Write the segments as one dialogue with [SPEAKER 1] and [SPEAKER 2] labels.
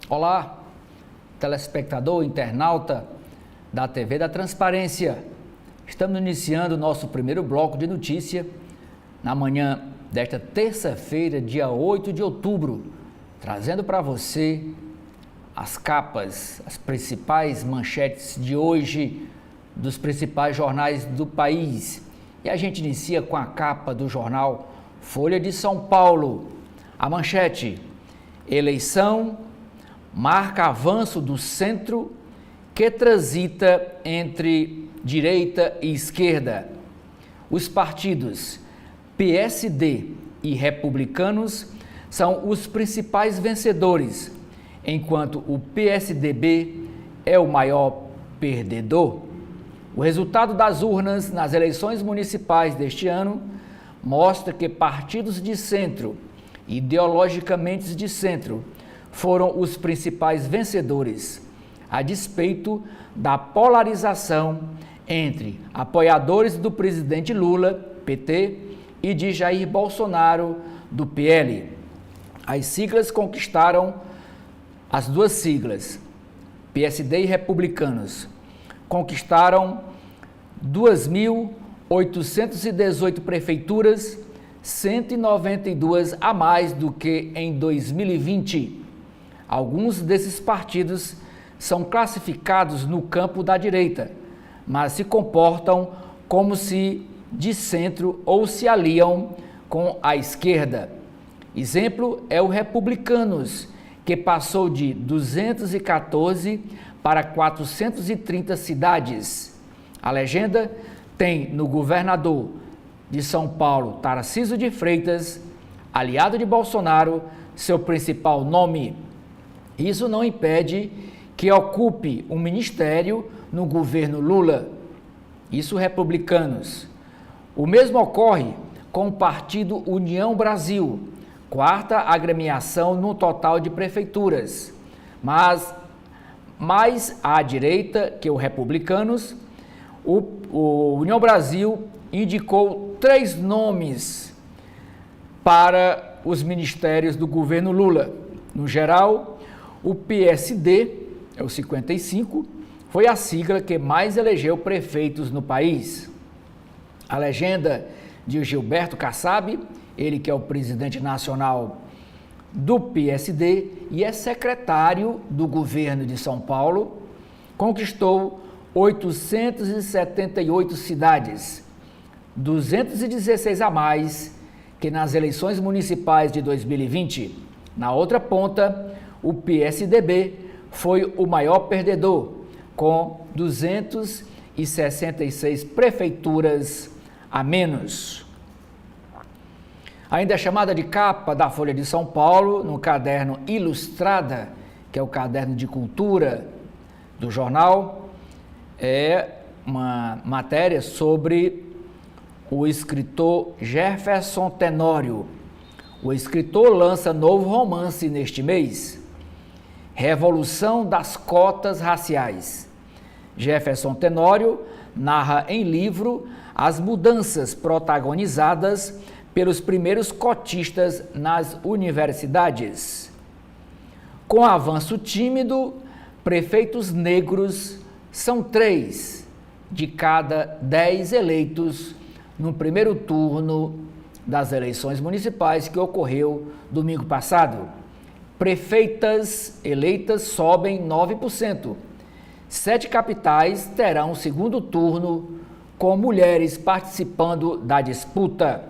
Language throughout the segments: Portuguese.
[SPEAKER 1] Olá, telespectador, internauta da TV da Transparência. Estamos iniciando o nosso primeiro bloco de notícia na manhã desta terça-feira, dia 8 de outubro, trazendo para você as capas, as principais manchetes de hoje dos principais jornais do país. E a gente inicia com a capa do jornal Folha de São Paulo. A manchete: eleição marca avanço do centro que transita entre direita e esquerda. Os partidos PSD e Republicanos são os principais vencedores, enquanto o PSDB é o maior perdedor. O resultado das urnas nas eleições municipais deste ano mostra que partidos de centro, ideologicamente de centro, foram os principais vencedores, a despeito da polarização entre apoiadores do presidente Lula, PT, e de Jair Bolsonaro, do PL. As siglas conquistaram, as duas siglas, PSD e Republicanos, conquistaram 2.818 prefeituras, 192 a mais do que em 2020. Alguns desses partidos são classificados no campo da direita, mas se comportam como se de centro ou se aliam com a esquerda. Exemplo é o Republicanos, que passou de 214 para 430 cidades. A legenda tem no governador de São Paulo, Tarcísio de Freitas, aliado de Bolsonaro, seu principal nome. Isso não impede que ocupe um ministério no governo Lula. Isso Republicanos. O mesmo ocorre com o partido União Brasil, quarta agremiação no total de prefeituras. Mas mais à direita que o Republicanos, o União Brasil indicou 3 nomes para os ministérios do governo Lula. No geral, o PSD, é o 55, foi a sigla que mais elegeu prefeitos no país. A legenda de Gilberto Kassab, ele que é o presidente nacional do PSD e é secretário do governo de São Paulo, conquistou 878 cidades, 216 a mais que nas eleições municipais de 2020. Na outra ponta, o PSDB foi o maior perdedor, com 266 prefeituras a menos. Ainda a chamada de capa da Folha de São Paulo, no caderno Ilustrada, que é o caderno de cultura do jornal, é uma matéria sobre o escritor Jefferson Tenório. O escritor lança novo romance neste mês, Revolução das Cotas Raciais. Jefferson Tenório narra em livro as mudanças protagonizadas pelos primeiros cotistas nas universidades. Com avanço tímido, prefeitos negros são 3 de cada 10 eleitos no primeiro turno das eleições municipais que ocorreu domingo passado. Prefeitas eleitas sobem 9%. 7 capitais terão segundo turno com mulheres participando da disputa.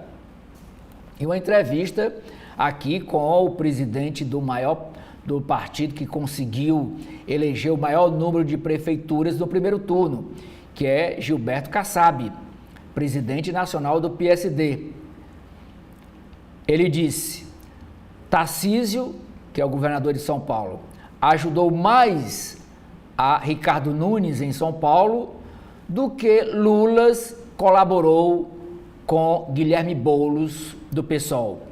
[SPEAKER 1] E uma entrevista aqui com o presidente do partido que conseguiu eleger o maior número de prefeituras no primeiro turno, que é Gilberto Kassab, presidente nacional do PSD. Ele disse: Tarcísio, que é o governador de São Paulo, ajudou mais a Ricardo Nunes em São Paulo do que Lula colaborou com Guilherme Boulos do PSOL.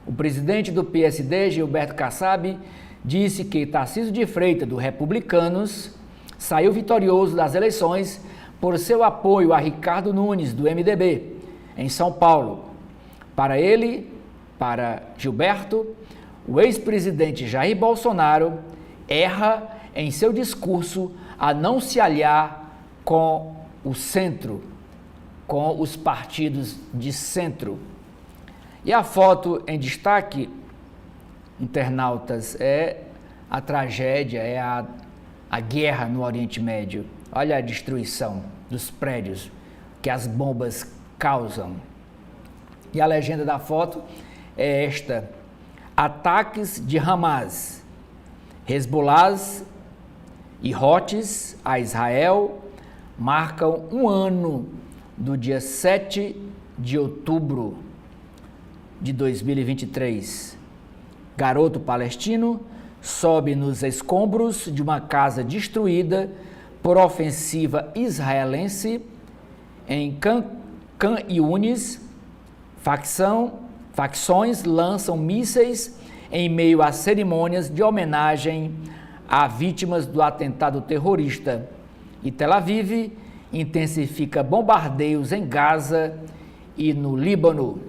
[SPEAKER 1] O presidente do PSD, Gilberto Kassab, disse que Tarcísio de Freitas, do Republicanos, saiu vitorioso das eleições por seu apoio a Ricardo Nunes, do MDB, em São Paulo. Para ele, para Gilberto, o ex-presidente Jair Bolsonaro erra em seu discurso a não se aliar com o centro, com os partidos de centro. E a foto em destaque, internautas, é a tragédia, é a guerra no Oriente Médio. Olha a destruição dos prédios que as bombas causam. E a legenda da foto é esta: ataques de Hamas, Hezbollah e Houthis a Israel marcam um ano do dia 7 de outubro de 2023. Garoto palestino sobe nos escombros de uma casa destruída por ofensiva israelense em Khan Yunis. Facções lançam mísseis em meio a cerimônias de homenagem a vítimas do atentado terrorista. E Tel Aviv intensifica bombardeios em Gaza e no Líbano.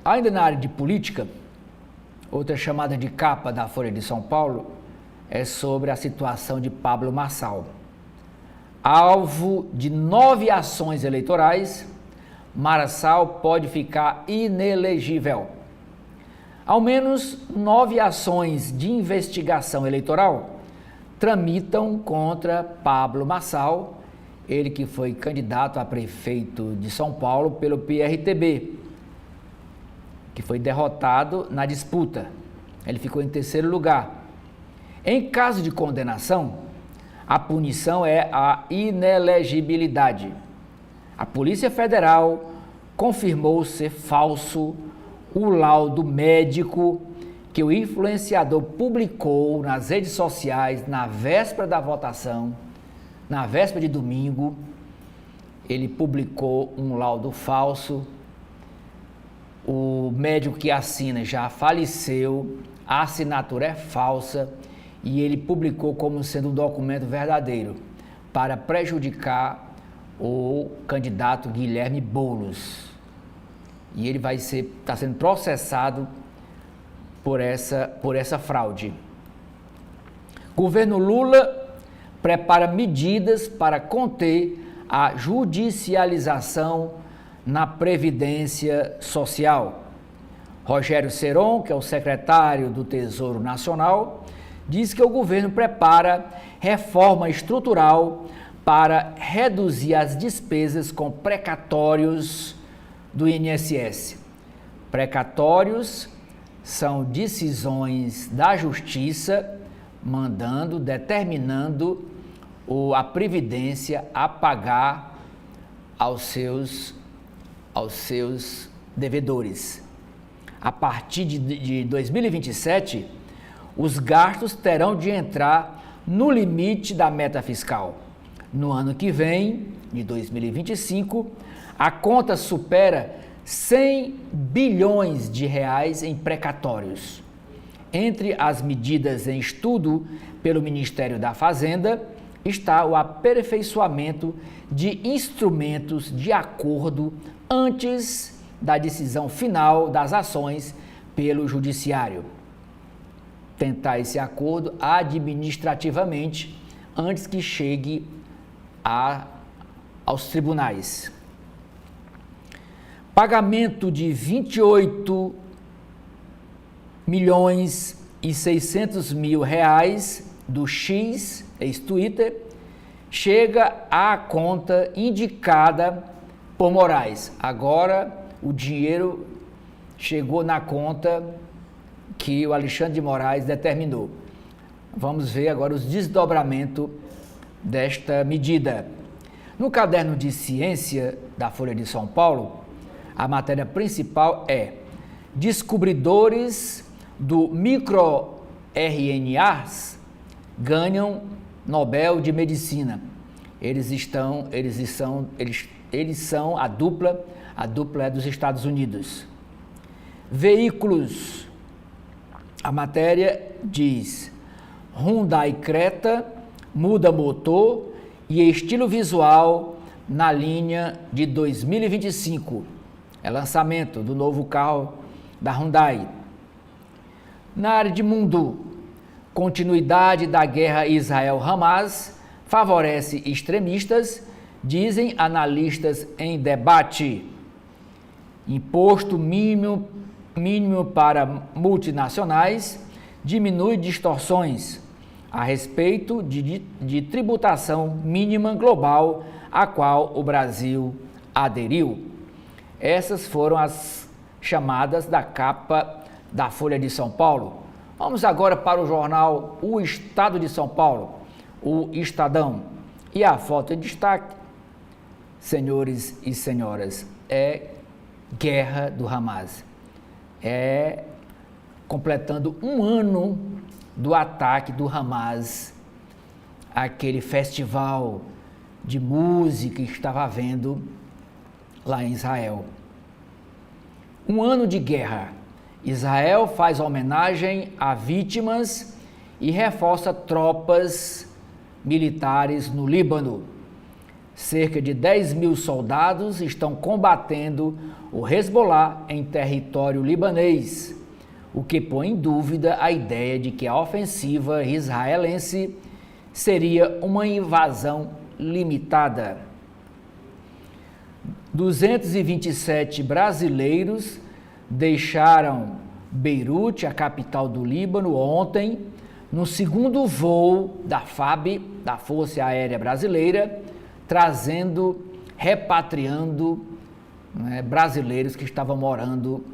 [SPEAKER 1] Ainda na área de política, outra chamada de capa da Folha de São Paulo é sobre a situação de Pablo Marçal. Alvo de 9 ações eleitorais, Marçal pode ficar inelegível. Ao menos 9 ações de investigação eleitoral tramitam contra Pablo Marçal, ele que foi candidato a prefeito de São Paulo pelo PRTB, que foi derrotado na disputa. Ele ficou em terceiro lugar. Em caso de condenação, a punição é a inelegibilidade. A Polícia Federal confirmou ser falso o laudo médico que o influenciador publicou nas redes sociais na véspera da votação, na véspera de domingo. Ele publicou um laudo falso. O médico que assina já faleceu, a assinatura é falsa e ele publicou como sendo um documento verdadeiro para prejudicar o candidato Guilherme Boulos. E ele está sendo processado por essa fraude. Governo Lula prepara medidas para conter a judicialização na Previdência Social. Rogério Ceron, que é o secretário do Tesouro Nacional, diz que o governo prepara reforma estrutural para reduzir as despesas com precatórios do INSS. Precatórios são decisões da Justiça determinando a Previdência a pagar aos seus devedores. A partir de 2027, os gastos terão de entrar no limite da meta fiscal. No ano que vem, de 2025, a conta supera 100 bilhões de reais em precatórios. Entre as medidas em estudo pelo Ministério da Fazenda está o aperfeiçoamento de instrumentos de acordo antes da decisão final das ações pelo Judiciário. Tentar esse acordo administrativamente antes que chegue aos tribunais. Pagamento de 28 milhões e 600 mil reais do X, ex-Twitter, chega à conta indicada por Moraes. Agora o dinheiro chegou na conta que o Alexandre de Moraes determinou. Vamos ver agora os desdobramentos desta medida. No caderno de ciência da Folha de São Paulo, a matéria principal é: descobridores do microRNAs ganham Nobel de Medicina. Eles são a dupla é dos Estados Unidos. Veículos. A matéria diz: Hyundai Creta muda motor e estilo visual na linha de 2025. é lançamento do novo carro da Hyundai. Na área de mundo, continuidade da guerra Israel-Hamas favorece extremistas, dizem analistas em debate. Imposto mínimo para multinacionais diminui distorções a respeito de tributação mínima global a qual o Brasil aderiu. Essas foram as chamadas da capa da Folha de São Paulo. Vamos agora para o jornal O Estado de São Paulo, o Estadão. E a foto em destaque, senhores e senhoras, é guerra do Hamas. É completando um ano do ataque do Hamas àquele festival de música que estava havendo lá em Israel. Um ano de guerra. Israel faz homenagem a vítimas e reforça tropas militares no Líbano. Cerca de 10 mil soldados estão combatendo o Hezbollah em território libanês, o que põe em dúvida a ideia de que a ofensiva israelense seria uma invasão limitada. 227 brasileiros deixaram Beirute, a capital do Líbano, ontem, no segundo voo da FAB, da Força Aérea Brasileira, repatriando brasileiros que estavam morando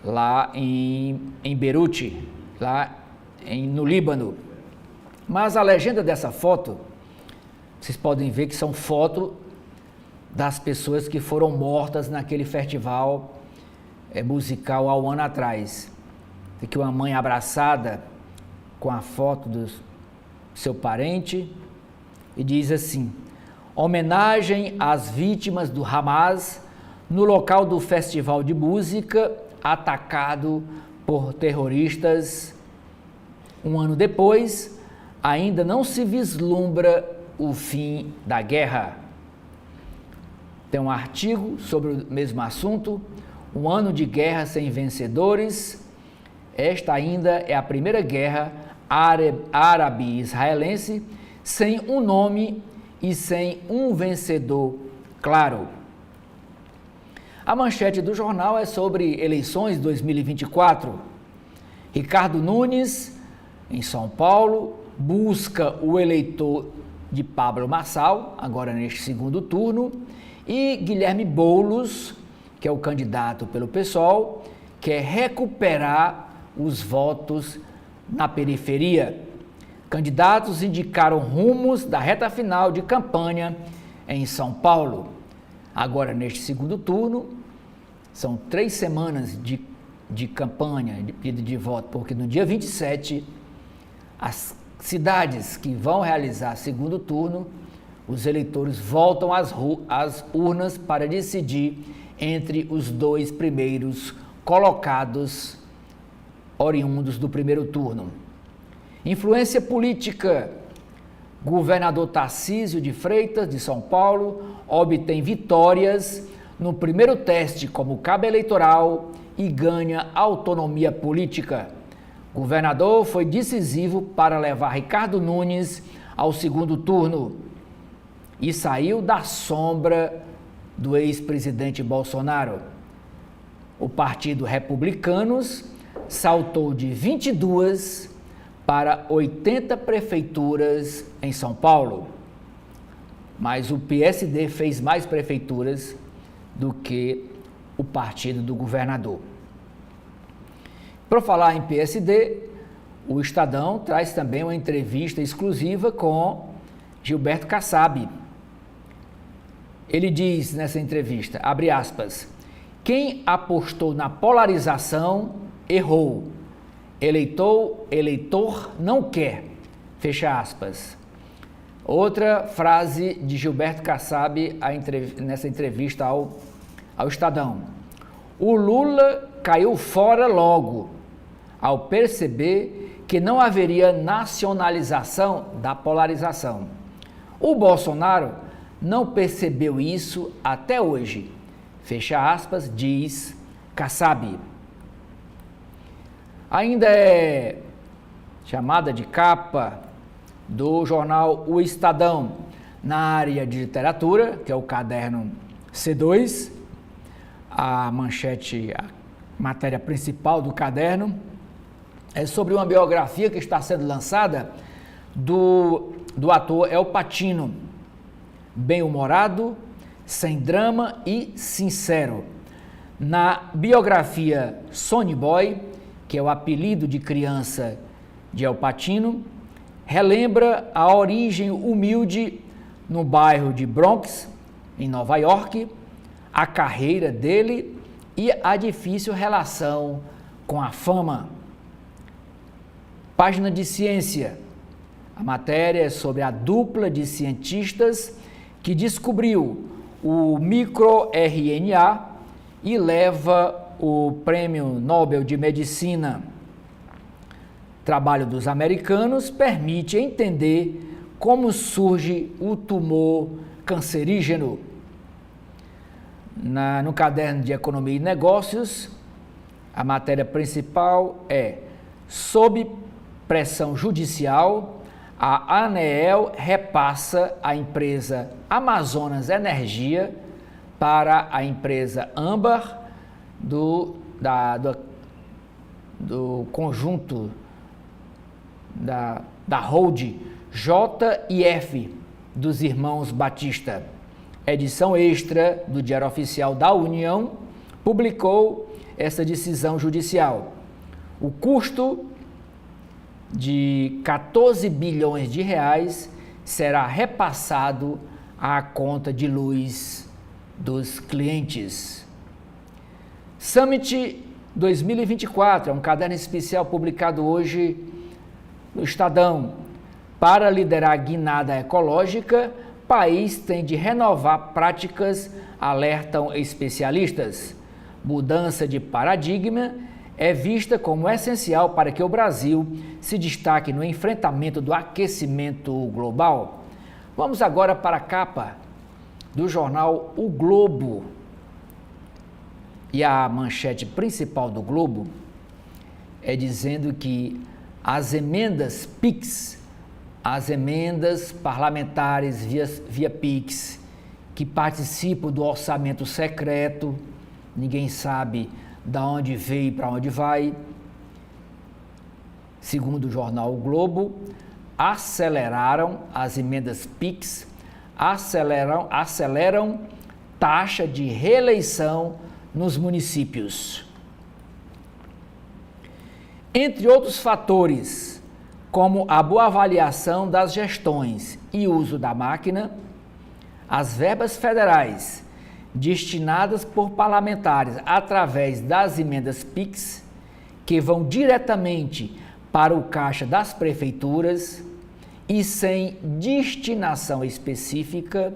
[SPEAKER 1] lá em Beirute, no Líbano. Mas a legenda dessa foto, vocês podem ver que são fotos das pessoas que foram mortas naquele festival musical há um ano atrás. Tem aqui uma mãe abraçada com a foto do seu parente e diz assim: homenagem às vítimas do Hamas no local do festival de música atacado por terroristas. Um ano depois, ainda não se vislumbra o fim da guerra. Tem um artigo sobre o mesmo assunto, um ano de guerra sem vencedores. Esta ainda é a primeira guerra árabe-israelense sem um nome e sem um vencedor claro. A manchete do jornal é sobre eleições 2024. Ricardo Nunes, em São Paulo, busca o eleitor de Pablo Marçal, agora neste segundo turno, e Guilherme Boulos, que é o candidato pelo PSOL, quer recuperar os votos na periferia. Candidatos indicaram rumos da reta final de campanha em São Paulo. Agora, neste segundo turno, são 3 semanas de campanha, de pedido de voto, porque no dia 27, as cidades que vão realizar segundo turno, os eleitores voltam às urnas para decidir entre os 2 primeiros colocados oriundos do primeiro turno. Influência política. Governador Tarcísio de Freitas, de São Paulo, obtém vitórias no primeiro teste como cabo eleitoral e ganha autonomia política. Governador foi decisivo para levar Ricardo Nunes ao segundo turno e saiu da sombra do ex-presidente Bolsonaro. O Partido Republicanos saltou de 22 para 80 prefeituras em São Paulo, mas o PSD fez mais prefeituras do que o partido do governador. Para falar em PSD, o Estadão traz também uma entrevista exclusiva com Gilberto Kassab. Ele diz nessa entrevista, abre aspas, quem apostou na polarização errou. Eleitor não quer, fecha aspas. Outra frase de Gilberto Kassab nessa entrevista ao Estadão. O Lula caiu fora logo, ao perceber que não haveria nacionalização da polarização. O Bolsonaro não percebeu isso até hoje. fecha aspas, diz Kassab. Ainda é chamada de capa do jornal O Estadão, na área de literatura, que é o caderno C2, a manchete, a matéria principal do caderno, é sobre uma biografia que está sendo lançada do ator Al Pacino, bem-humorado, sem drama e sincero. Na biografia Sonny Boy, que é o apelido de criança de Al Pacino, relembra a origem humilde no bairro de Bronx, em Nova York, a carreira dele e a difícil relação com a fama. Página de ciência. A matéria é sobre a dupla de cientistas que descobriu o microRNA e leva o Prêmio Nobel de Medicina. Trabalho dos americanos permite entender como surge o tumor cancerígeno. No caderno de Economia e Negócios, a matéria principal é: sob pressão judicial, a ANEEL repassa a empresa Amazonas Energia para a empresa Âmbar do conjunto da Hold J&F dos irmãos Batista. Edição extra do Diário Oficial da União publicou essa decisão judicial. O custo de 14 bilhões de reais será repassado à conta de luz dos clientes. Summit 2024 é um caderno especial publicado hoje no Estadão. Para liderar a guinada ecológica, o país tem de renovar práticas, alertam especialistas. Mudança de paradigma é vista como essencial para que o Brasil se destaque no enfrentamento do aquecimento global. Vamos agora para a capa do jornal O Globo. E a manchete principal do Globo é dizendo que as emendas PIX, as emendas parlamentares via PIX, que participam do orçamento secreto, ninguém sabe de onde veio e para onde vai, segundo o jornal O Globo, aceleraram as emendas PIX, aceleram taxa de reeleição nos municípios. Entre outros fatores, como a boa avaliação das gestões e uso da máquina, as verbas federais destinadas por parlamentares através das emendas PIX, que vão diretamente para o caixa das prefeituras e sem destinação específica,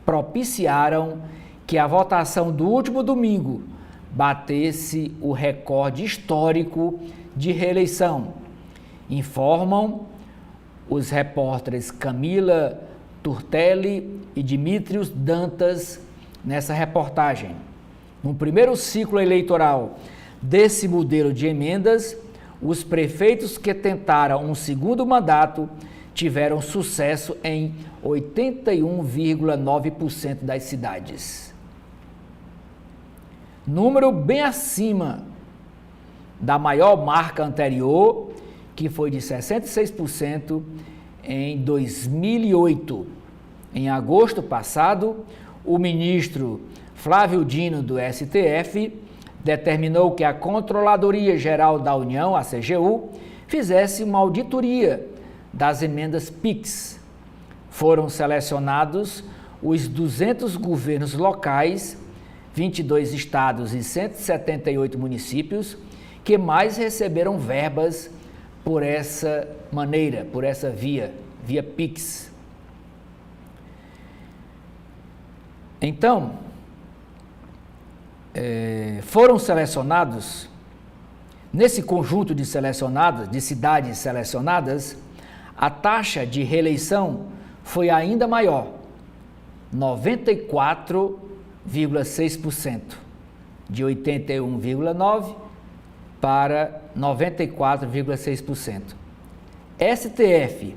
[SPEAKER 1] propiciaram que a votação do último domingo batesse o recorde histórico de reeleição, informam os repórteres Camila Turtelli e Dimitrios Dantas nessa reportagem. No primeiro ciclo eleitoral desse modelo de emendas, os prefeitos que tentaram um segundo mandato tiveram sucesso em 81,9% das cidades. Número bem acima da maior marca anterior, que foi de 66% em 2008. Em agosto passado, o ministro Flávio Dino, do STF, determinou que a Controladoria Geral da União, a CGU, fizesse uma auditoria das emendas PIX. Foram selecionados os 200 governos locais, 22 estados e 178 municípios, que mais receberam verbas por essa maneira, por essa via PIX. Então, foram selecionados, nesse conjunto de cidades selecionadas, a taxa de reeleição foi ainda maior, 94 94,6%, de 81,9% para 94,6%. STF,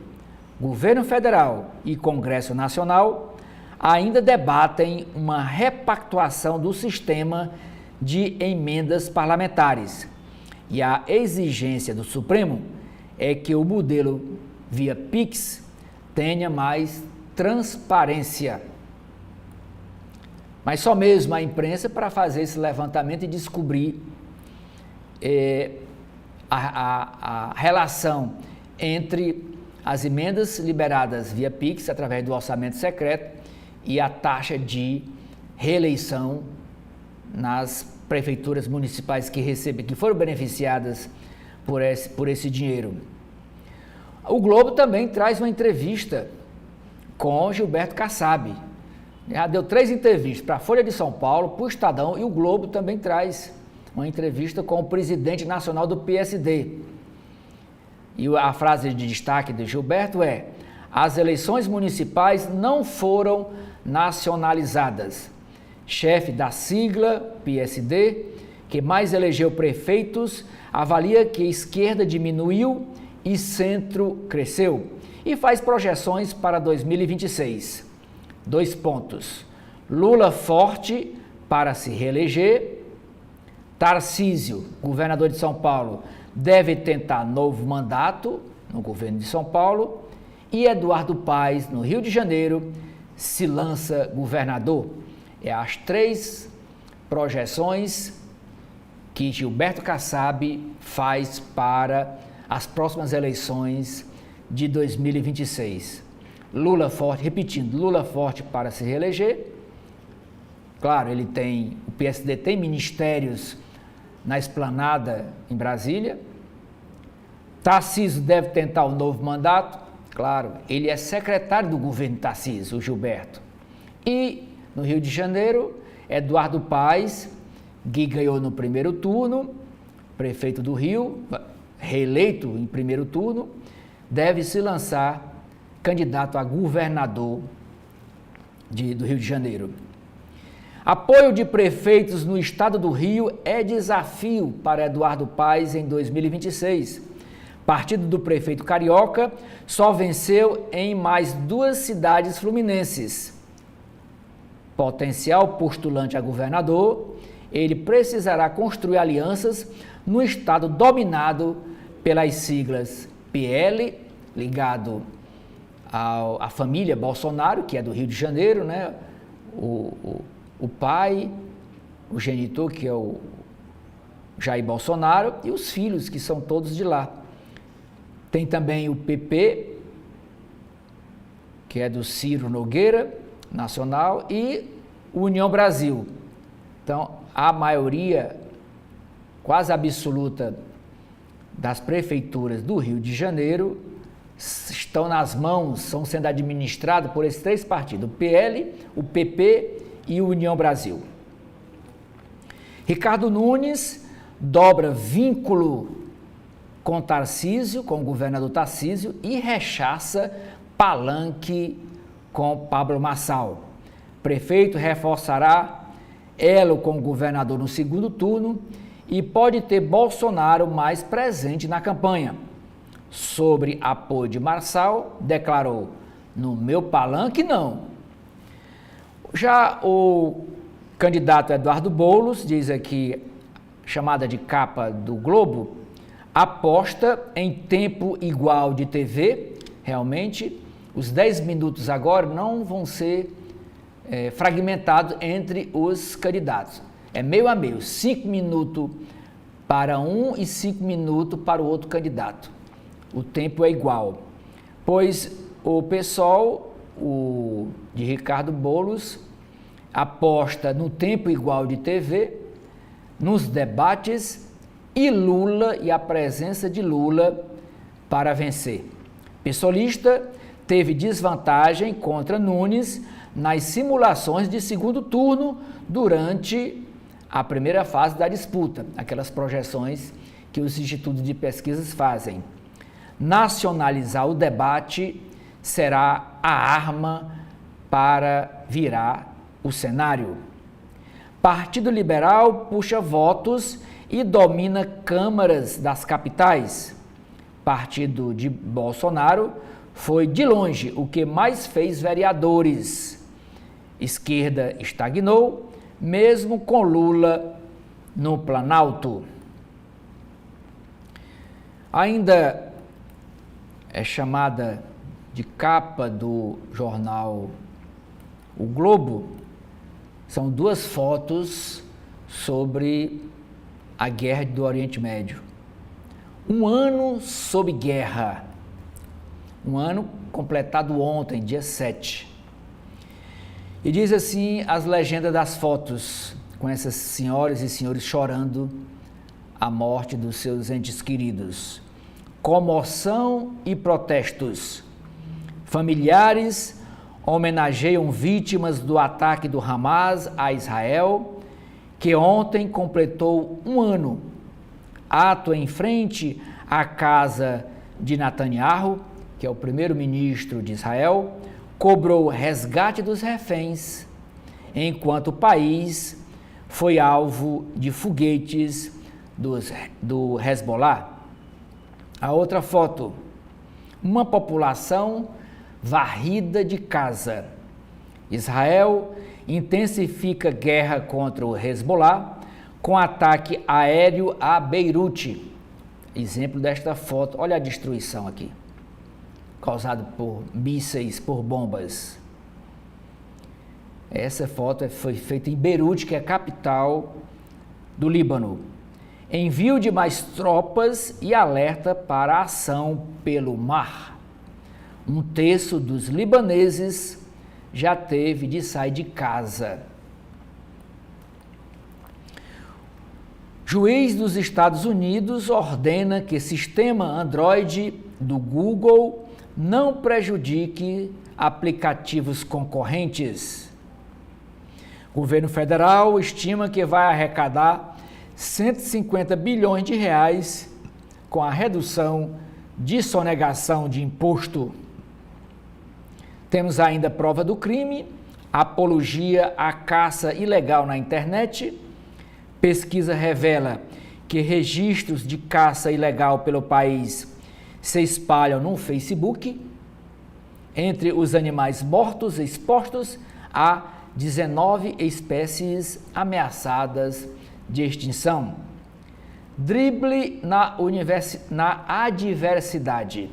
[SPEAKER 1] Governo Federal e Congresso Nacional ainda debatem uma repactuação do sistema de emendas parlamentares. E a exigência do Supremo é que o modelo via PIX tenha mais transparência. Mas só mesmo a imprensa para fazer esse levantamento e descobrir a relação entre as emendas liberadas via PIX, através do orçamento secreto, e a taxa de reeleição nas prefeituras municipais que foram beneficiadas por esse dinheiro. O Globo também traz uma entrevista com Gilberto Kassab. Já deu 3 entrevistas para a Folha de São Paulo, para o Estadão, e o Globo também traz uma entrevista com o presidente nacional do PSD. E a frase de destaque de Gilberto é: as eleições municipais não foram nacionalizadas. Chefe da sigla PSD, que mais elegeu prefeitos, avalia que a esquerda diminuiu e centro cresceu e faz projeções para 2026. 2 pontos. Lula forte para se reeleger. Tarcísio, governador de São Paulo, deve tentar novo mandato no governo de São Paulo. E Eduardo Paes, no Rio de Janeiro, se lança governador. É as 3 projeções que Gilberto Kassab faz para as próximas eleições de 2026. Lula forte, repetindo, Lula forte para se reeleger. Claro, o PSD tem ministérios na Esplanada em Brasília. Tarcísio deve tentar um novo mandato. Claro, ele é secretário do governo Tarcísio, o Gilberto. E no Rio de Janeiro, Eduardo Paes, que ganhou no primeiro turno, prefeito do Rio, reeleito em primeiro turno, deve se lançar candidato a governador do Rio de Janeiro. Apoio de prefeitos no estado do Rio é desafio para Eduardo Paes em 2026. Partido do prefeito carioca só venceu em mais 2 cidades fluminenses. Potencial postulante a governador, ele precisará construir alianças no estado dominado pelas siglas PL, ligado à família Bolsonaro, que é do Rio de Janeiro, né? O pai, o genitor, que é o Jair Bolsonaro, e os filhos, que são todos de lá. Tem também o PP, que é do Ciro Nogueira, nacional, e o União Brasil. Então, a maioria quase absoluta das prefeituras do Rio de Janeiro estão nas mãos, estão sendo administradas por esses 3 partidos, o PL, o PP e o União Brasil. Ricardo Nunes dobra vínculo com Tarcísio, com o governador Tarcísio, e rechaça palanque com Pablo Marçal. Prefeito reforçará elo com o governador no segundo turno e pode ter Bolsonaro mais presente na campanha. Sobre apoio de Marçal, declarou: no meu palanque não. Já o candidato Eduardo Boulos, diz aqui, chamada de capa do Globo, aposta em tempo igual de TV. Realmente, os 10 minutos agora não vão ser fragmentados entre os candidatos. É meio a meio, 5 minutos para um e 5 minutos para o outro candidato. O tempo é igual, pois o PSOL, de Ricardo Boulos, aposta no tempo igual de TV, nos debates e a presença de Lula para vencer. PSOLista teve desvantagem contra Nunes nas simulações de segundo turno durante a primeira fase da disputa, aquelas projeções que os institutos de pesquisas fazem. Nacionalizar o debate será a arma para virar o cenário. Partido Liberal puxa votos e domina câmaras das capitais. Partido de Bolsonaro foi, de longe, o que mais fez vereadores. Esquerda estagnou, mesmo com Lula no Planalto. Ainda é chamada de capa do jornal O Globo, são duas fotos sobre a guerra do Oriente Médio. Um ano sob guerra. Um ano completado ontem, dia 7. E diz assim as legendas das fotos, com essas senhoras e senhores chorando a morte dos seus entes queridos. Comoção e protestos. Familiares homenageiam vítimas do ataque do Hamas a Israel, que ontem completou um ano. Ato em frente à casa de Netanyahu, que é o primeiro-ministro de Israel, cobrou resgate dos reféns, enquanto o país foi alvo de foguetes do Hezbollah. A outra foto, uma população varrida de casa. Israel intensifica guerra contra o Hezbollah com ataque aéreo a Beirute. Exemplo desta foto, olha a destruição aqui, causada por mísseis, por bombas. Essa foto foi feita em Beirute, que é a capital do Líbano. Envio de mais tropas e alerta para a ação pelo mar. Um terço dos libaneses já teve de sair de casa. Juiz dos Estados Unidos ordena que sistema Android do Google não prejudique aplicativos concorrentes. O governo federal estima que vai arrecadar 150 bilhões de reais com a redução de sonegação de imposto. Temos ainda prova do crime, apologia à caça ilegal na internet. Pesquisa revela que registros de caça ilegal pelo país se espalham no Facebook. Entre os animais mortos expostos, há 19 espécies ameaçadas de extinção. Drible na adversidade.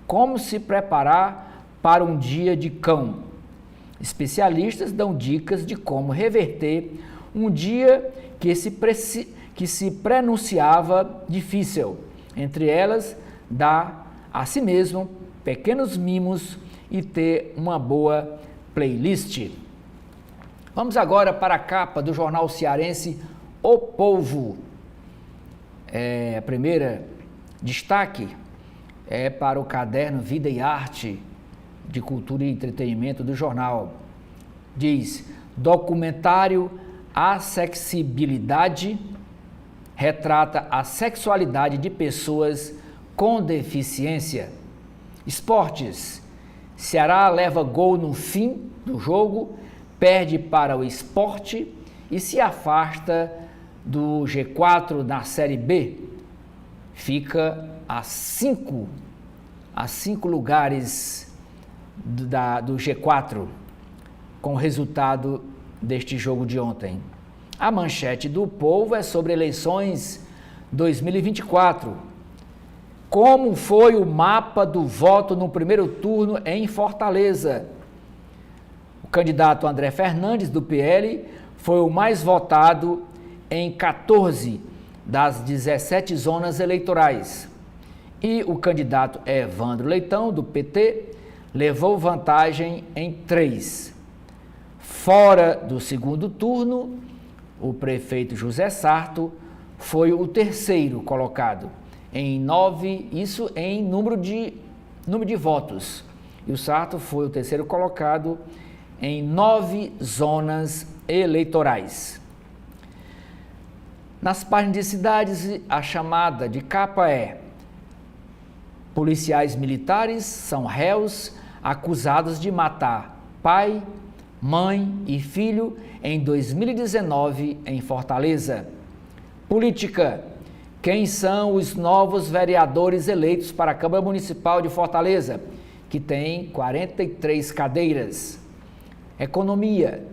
[SPEAKER 1] Como se preparar para um dia de cão? Especialistas dão dicas de como reverter um dia que se prenunciava difícil. Entre elas, dar a si mesmo pequenos mimos e ter uma boa playlist. Vamos agora para a capa do jornal cearense O Povo. A primeira destaque é para o caderno Vida e Arte de Cultura e Entretenimento do jornal. Diz: documentário Assexibilidade retrata a sexualidade de pessoas com deficiência. Esportes: Ceará leva gol no fim do jogo, perde para o Sport e se afasta do G4 na Série B. Fica a 5 lugares do G4 com o resultado deste jogo de ontem. A manchete do Povo é sobre eleições 2024. Como foi o mapa do voto no primeiro turno em Fortaleza? O candidato André Fernandes, do PL, foi o mais votado em 14 das 17 zonas eleitorais. E o candidato Evandro Leitão, do PT, levou vantagem em 3. Fora do segundo turno, o prefeito José Sarto foi o terceiro colocado, em 9, isso em número de votos. E o Sarto foi o terceiro colocado em 9 zonas eleitorais. Nas páginas de cidades, a chamada de capa é: policiais militares são réus acusados de matar pai, mãe e filho em 2019 em Fortaleza. Política. Quem são os novos vereadores eleitos para a Câmara Municipal de Fortaleza, que tem 43 cadeiras? Economia.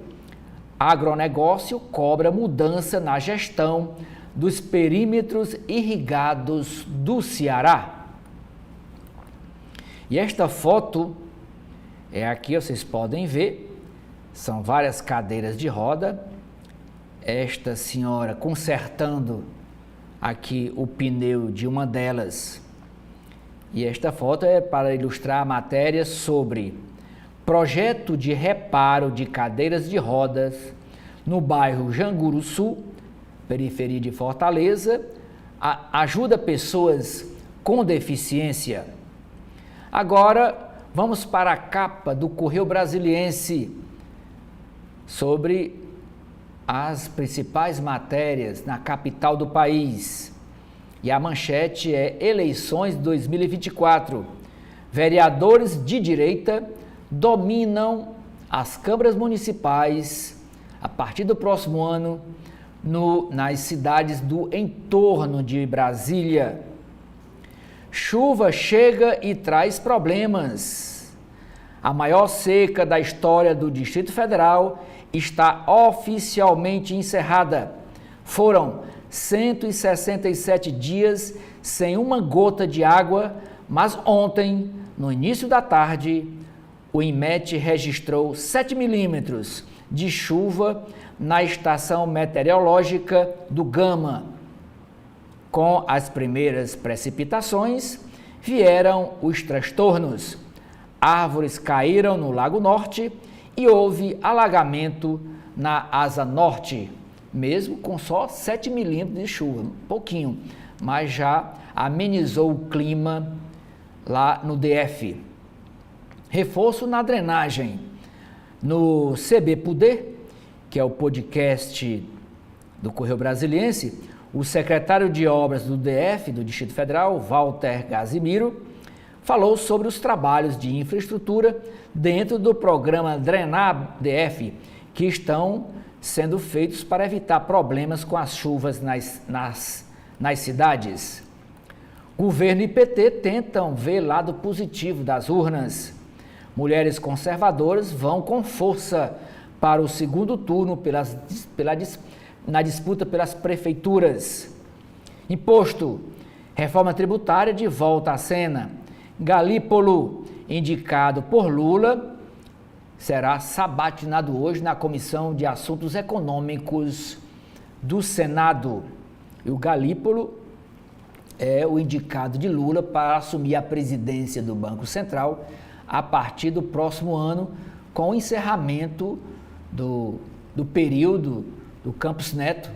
[SPEAKER 1] Agronegócio cobra mudança na gestão dos perímetros irrigados do Ceará. E esta foto é aqui, vocês podem ver, são várias cadeiras de roda. Esta senhora consertando aqui o pneu de uma delas. E esta foto é para ilustrar a matéria sobre projeto de reparo de cadeiras de rodas no bairro Janguru Sul, periferia de Fortaleza, ajuda pessoas com deficiência. Agora, vamos para a capa do Correio Brasiliense sobre as principais matérias na capital do país. E a manchete é Eleições 2024. Vereadores de direita dominam as câmaras municipais a partir do próximo ano nas cidades do entorno de Brasília. Chuva chega e traz problemas. A maior seca da história do Distrito Federal está oficialmente encerrada. Foram 167 dias sem uma gota de água, mas ontem, no início da tarde, o INMET registrou 7 milímetros de chuva na estação meteorológica do Gama. Com as primeiras precipitações, vieram os transtornos. Árvores caíram no Lago Norte e houve alagamento na Asa Norte, mesmo com só 7 milímetros de chuva, pouquinho, mas já amenizou o clima lá no DF. Reforço na drenagem. No CB Poder, que é o podcast do Correio Brasiliense, o secretário de Obras do DF, do Distrito Federal, Walter Gazimiro, falou sobre os trabalhos de infraestrutura dentro do programa Drenar DF, que estão sendo feitos para evitar problemas com as chuvas nas cidades. Governo e PT tentam ver lado positivo das urnas. Mulheres conservadoras vão com força para o segundo turno na disputa pelas prefeituras. Imposto. Reforma tributária de volta à cena. Galípolo, indicado por Lula, será sabatinado hoje na Comissão de Assuntos Econômicos do Senado. E o Galípolo é o indicado de Lula para assumir a presidência do Banco Central a partir do próximo ano, com o encerramento do período do Campos Neto,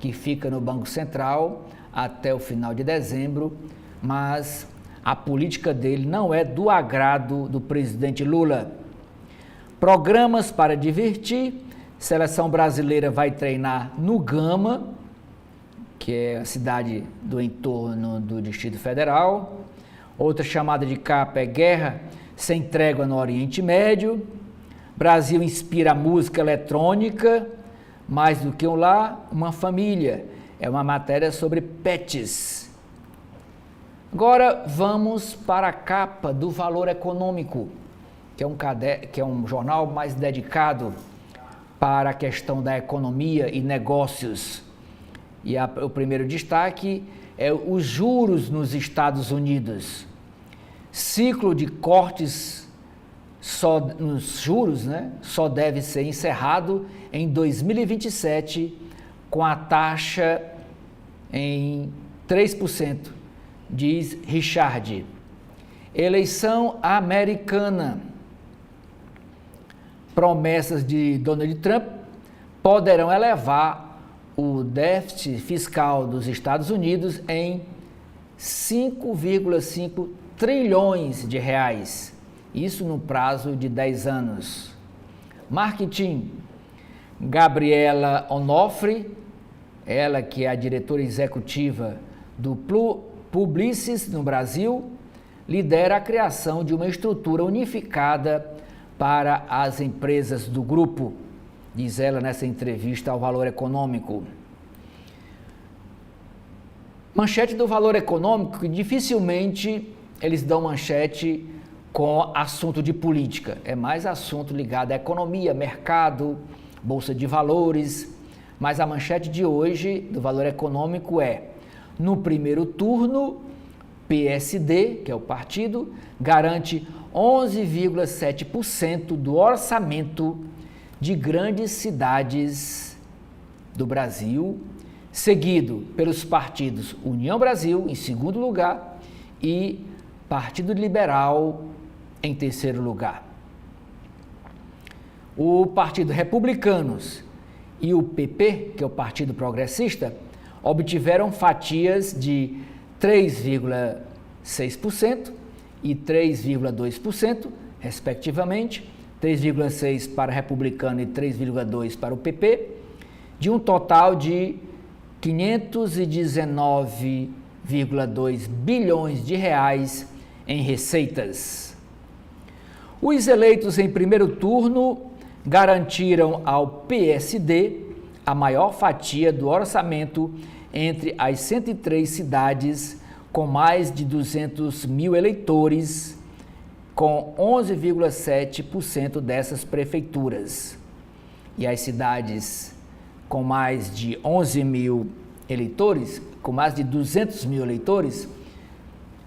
[SPEAKER 1] que fica no Banco Central até o final de dezembro, mas a política dele não é do agrado do presidente Lula. Programas para divertir. Seleção brasileira vai treinar no Gama, que é a cidade do entorno do Distrito Federal. Outra chamada de capa é Guerra sem trégua no Oriente Médio. Brasil inspira a música eletrônica, mais do que um lar, uma família. É uma matéria sobre pets. Agora vamos para a capa do Valor Econômico, que é um jornal mais dedicado para a questão da economia e negócios. E o primeiro destaque é os juros nos Estados Unidos. Ciclo de cortes nos juros, só deve ser encerrado em 2027, com a taxa em 3%, diz Richard. Eleição americana. Promessas de Donald Trump poderão elevar o déficit fiscal dos Estados Unidos em 5,5 trilhões de reais. Isso no prazo de 10 anos. Marketing. Gabriela Onofre, ela que é a diretora executiva do Publicis no Brasil, lidera a criação de uma estrutura unificada para as empresas do grupo, diz ela nessa entrevista ao Valor Econômico. Manchete do Valor Econômico, que dificilmente eles dão manchete com assunto de política, é mais assunto ligado à economia, mercado, bolsa de valores, mas a manchete de hoje do Valor Econômico é: no primeiro turno, PSD, que é o partido, garante 11,7% do orçamento de grandes cidades do Brasil, seguido pelos partidos União Brasil, em segundo lugar, e Partido Liberal, em terceiro lugar. O Partido Republicanos e o PP, que é o Partido Progressista, obtiveram fatias de 3,6% e 3,2%, respectivamente, 3,6% para o Republicano e 3,2% para o PP, de um total de 519,2 bilhões de reais em receitas. Os eleitos em primeiro turno garantiram ao PSD a maior fatia do orçamento entre as 103 cidades com mais de 200 mil eleitores, com 11,7% dessas prefeituras. E as cidades com mais de 11 mil eleitores, com mais de 200 mil eleitores,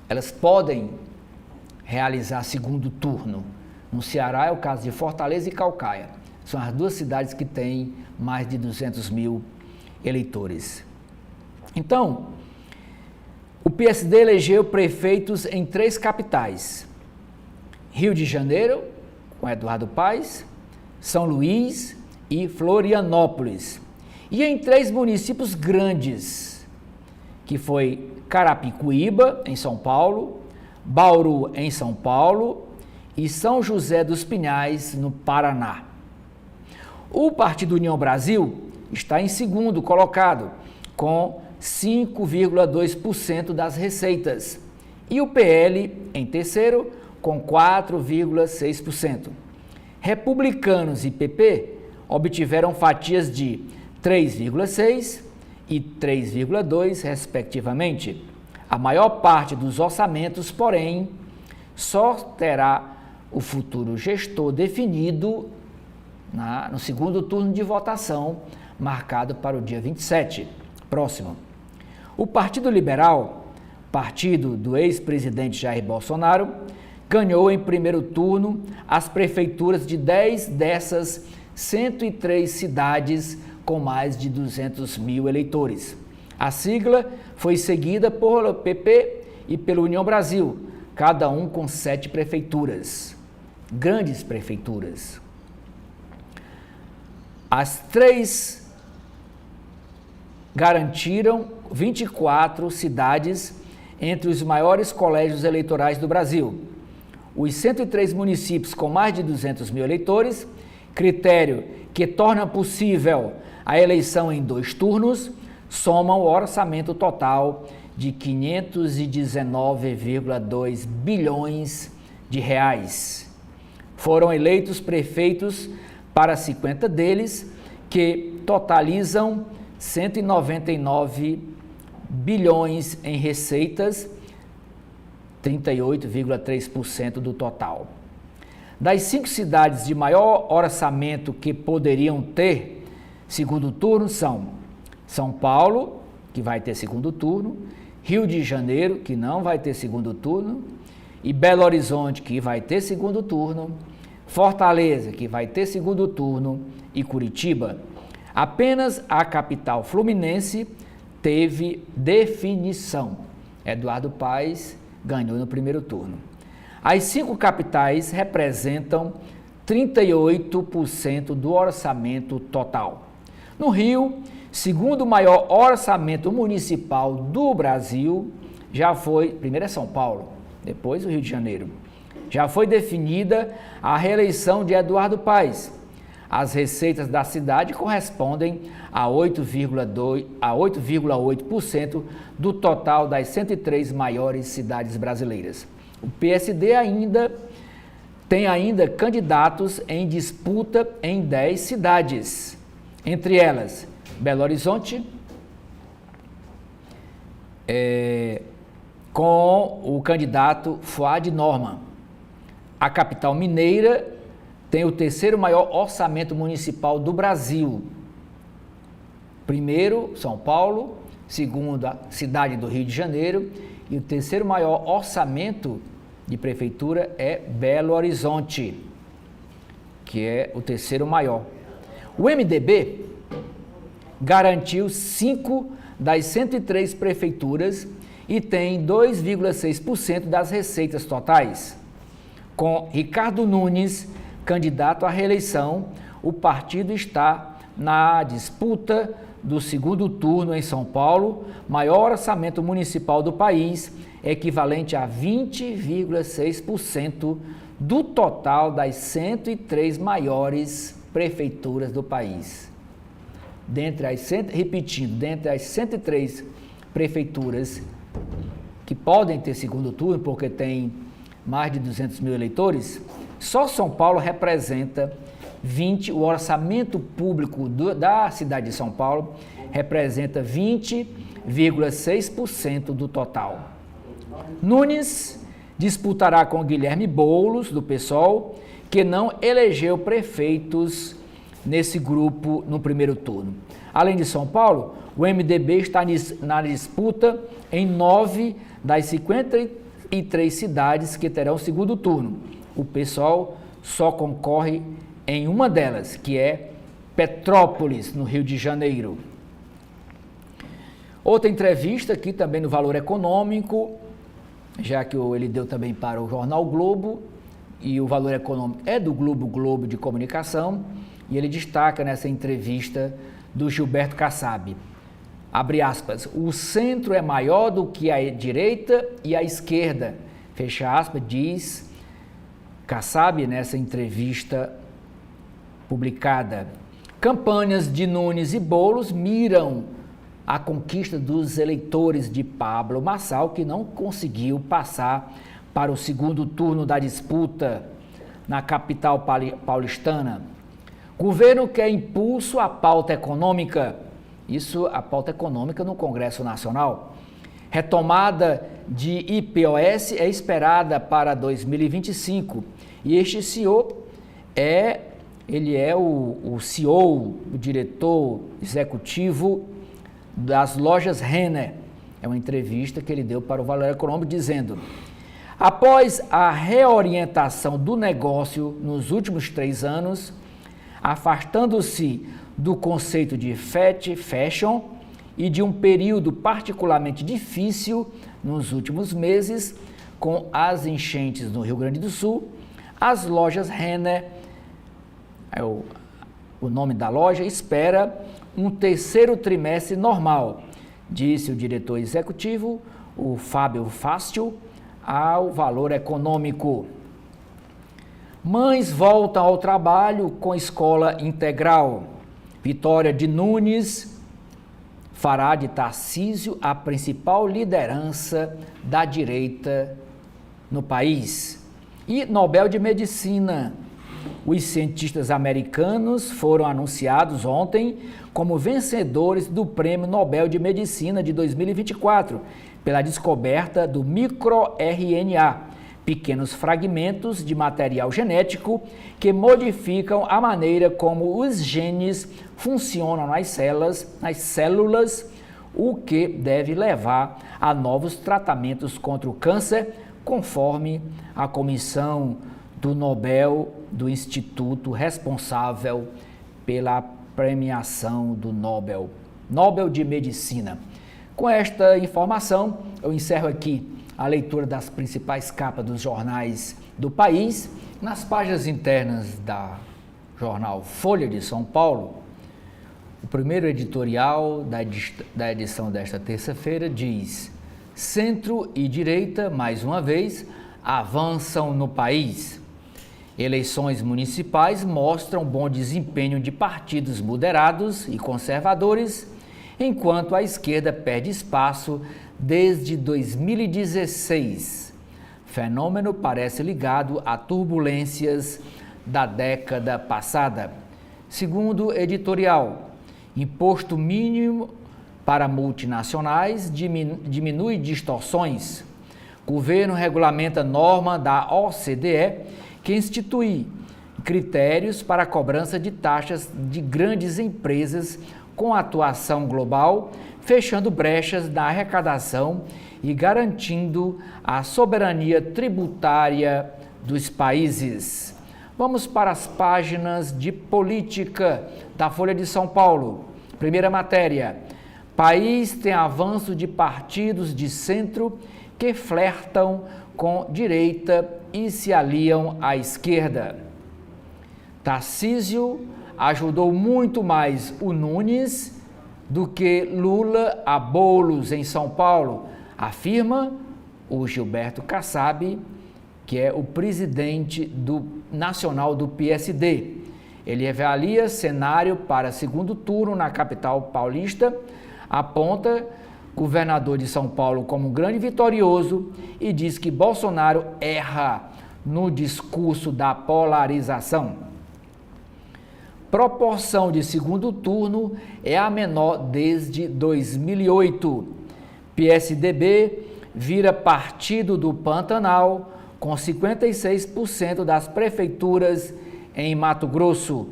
[SPEAKER 1] elas podem realizar segundo turno. No Ceará é o caso de Fortaleza e Caucaia. São as duas cidades que têm mais de 200 mil eleitores. Então, o PSD elegeu prefeitos em 3 capitais: Rio de Janeiro, com Eduardo Paes, São Luís e Florianópolis. E em 3 municípios grandes, que foi Carapicuíba, em São Paulo, Bauru, em São Paulo, e São José dos Pinhais, no Paraná. O Partido União Brasil está em segundo colocado, com 5,2% das receitas, e o PL em terceiro, com 4,6%. Republicanos e PP obtiveram fatias de 3,6% e 3,2%, respectivamente. A maior parte dos orçamentos, porém, só terá o futuro gestor definido no segundo turno de votação, marcado para o dia 27, próximo. O Partido Liberal, partido do ex-presidente Jair Bolsonaro, ganhou em primeiro turno as prefeituras de 10 dessas 103 cidades com mais de 200 mil eleitores. A sigla foi seguida pelo PP e pela União Brasil, cada um com 7 prefeituras, grandes prefeituras. As 3 garantiram 24 cidades entre os maiores colégios eleitorais do Brasil. Os 103 municípios com mais de 200 mil eleitores, critério que torna possível a eleição em 2 turnos, somam o orçamento total de 519,2 bilhões de reais. Foram eleitos prefeitos para 50 deles, que totalizam 199 bilhões em receitas, 38,3% do total. Das 5 cidades de maior orçamento que poderiam ter segundo turno são São Paulo, que vai ter segundo turno, Rio de Janeiro, que não vai ter segundo turno, e Belo Horizonte, que vai ter segundo turno, Fortaleza, que vai ter segundo turno, e Curitiba. Apenas a capital fluminense teve definição. Eduardo Paes ganhou no primeiro turno. As 5 capitais representam 38% do orçamento total. No Rio, segundo maior orçamento municipal do Brasil, primeiro é São Paulo, depois o Rio de Janeiro. Já foi definida a reeleição de Eduardo Paes. As receitas da cidade correspondem a 8,8% do total das 103 maiores cidades brasileiras. O PSD ainda tem ainda candidatos em disputa em 10 cidades, entre elas Belo Horizonte, com o candidato Fuad Norman. A capital mineira tem o terceiro maior orçamento municipal do Brasil. Primeiro, São Paulo, segundo, a cidade do Rio de Janeiro, e o terceiro maior orçamento de prefeitura é Belo Horizonte, que é o terceiro maior. O MDB garantiu 5 das 103 prefeituras e tem 2,6% das receitas totais. Com Ricardo Nunes, candidato à reeleição, o partido está na disputa do segundo turno em São Paulo, maior orçamento municipal do país, equivalente a 20,6% do total das 103 maiores prefeituras do país. Dentre as 103 prefeituras que podem ter segundo turno, porque tem mais de 200 mil eleitores, só São Paulo representa o orçamento público da cidade de São Paulo representa 20,6% do total. Nunes disputará com Guilherme Boulos, do PSOL, que não elegeu prefeitos nesse grupo no primeiro turno. Além de São Paulo, o MDB está na disputa em 9 das 53 cidades que terão segundo turno. O PSOL só concorre em uma delas, que é Petrópolis, no Rio de Janeiro. Outra entrevista aqui também no Valor Econômico, já que ele deu também para o Jornal Globo, e o Valor Econômico é do Globo de Comunicação, e ele destaca nessa entrevista do Gilberto Kassab, abre aspas, o centro é maior do que a direita e a esquerda, fecha aspas, diz Kassab nessa entrevista publicada. Campanhas de Nunes e Boulos miram a conquista dos eleitores de Pablo Marçal, que não conseguiu passar para o segundo turno da disputa na capital paulistana. Governo quer impulso à pauta econômica, isso a pauta econômica no Congresso Nacional. Retomada de IPOS é esperada para 2025 e este CEO ele é o CEO, o diretor executivo das lojas Renner. É uma entrevista que ele deu para o Valor Econômico dizendo: após a reorientação do negócio nos últimos 3 anos, afastando-se do conceito de fast fashion e de um período particularmente difícil nos últimos meses, com as enchentes no Rio Grande do Sul, as lojas Renner, o nome da loja, espera um terceiro trimestre normal, disse o diretor executivo, o Fábio Fácio, ao Valor Econômico. Mães voltam ao trabalho com escola integral. Vitória de Nunes fará de Tarcísio a principal liderança da direita no país. E Nobel de Medicina. Os cientistas americanos foram anunciados ontem como vencedores do Prêmio Nobel de Medicina de 2024 pela descoberta do microRNA, pequenos fragmentos de material genético que modificam a maneira como os genes funcionam nas células, o que deve levar a novos tratamentos contra o câncer, conforme a comissão do Nobel do Instituto responsável pela premiação do Nobel de Medicina. Com esta informação, eu encerro aqui a leitura das principais capas dos jornais do país. Nas páginas internas da jornal Folha de São Paulo, o primeiro editorial da edição desta terça-feira diz: centro e direita, mais uma vez, avançam no país. Eleições municipais mostram bom desempenho de partidos moderados e conservadores, enquanto a esquerda perde espaço desde 2016. Fenômeno parece ligado a turbulências da década passada. Segundo editorial, imposto mínimo para multinacionais diminui distorções. Governo regulamenta norma da OCDE que institui critérios para a cobrança de taxas de grandes empresas com atuação global, fechando brechas na arrecadação e garantindo a soberania tributária dos países. Vamos para as páginas de política da Folha de São Paulo. Primeira matéria: país tem avanço de partidos de centro que flertam com direita e se aliam à esquerda. Tarcísio ajudou muito mais o Nunes do que Lula a Boulos em São Paulo, afirma o Gilberto Kassab, que é o presidente nacional do PSD. Ele avalia cenário para segundo turno na capital paulista, aponta governador de São Paulo como um grande vitorioso e diz que Bolsonaro erra no discurso da polarização. Proporção de segundo turno é a menor desde 2008. PSDB vira partido do Pantanal com 56% das prefeituras em Mato Grosso.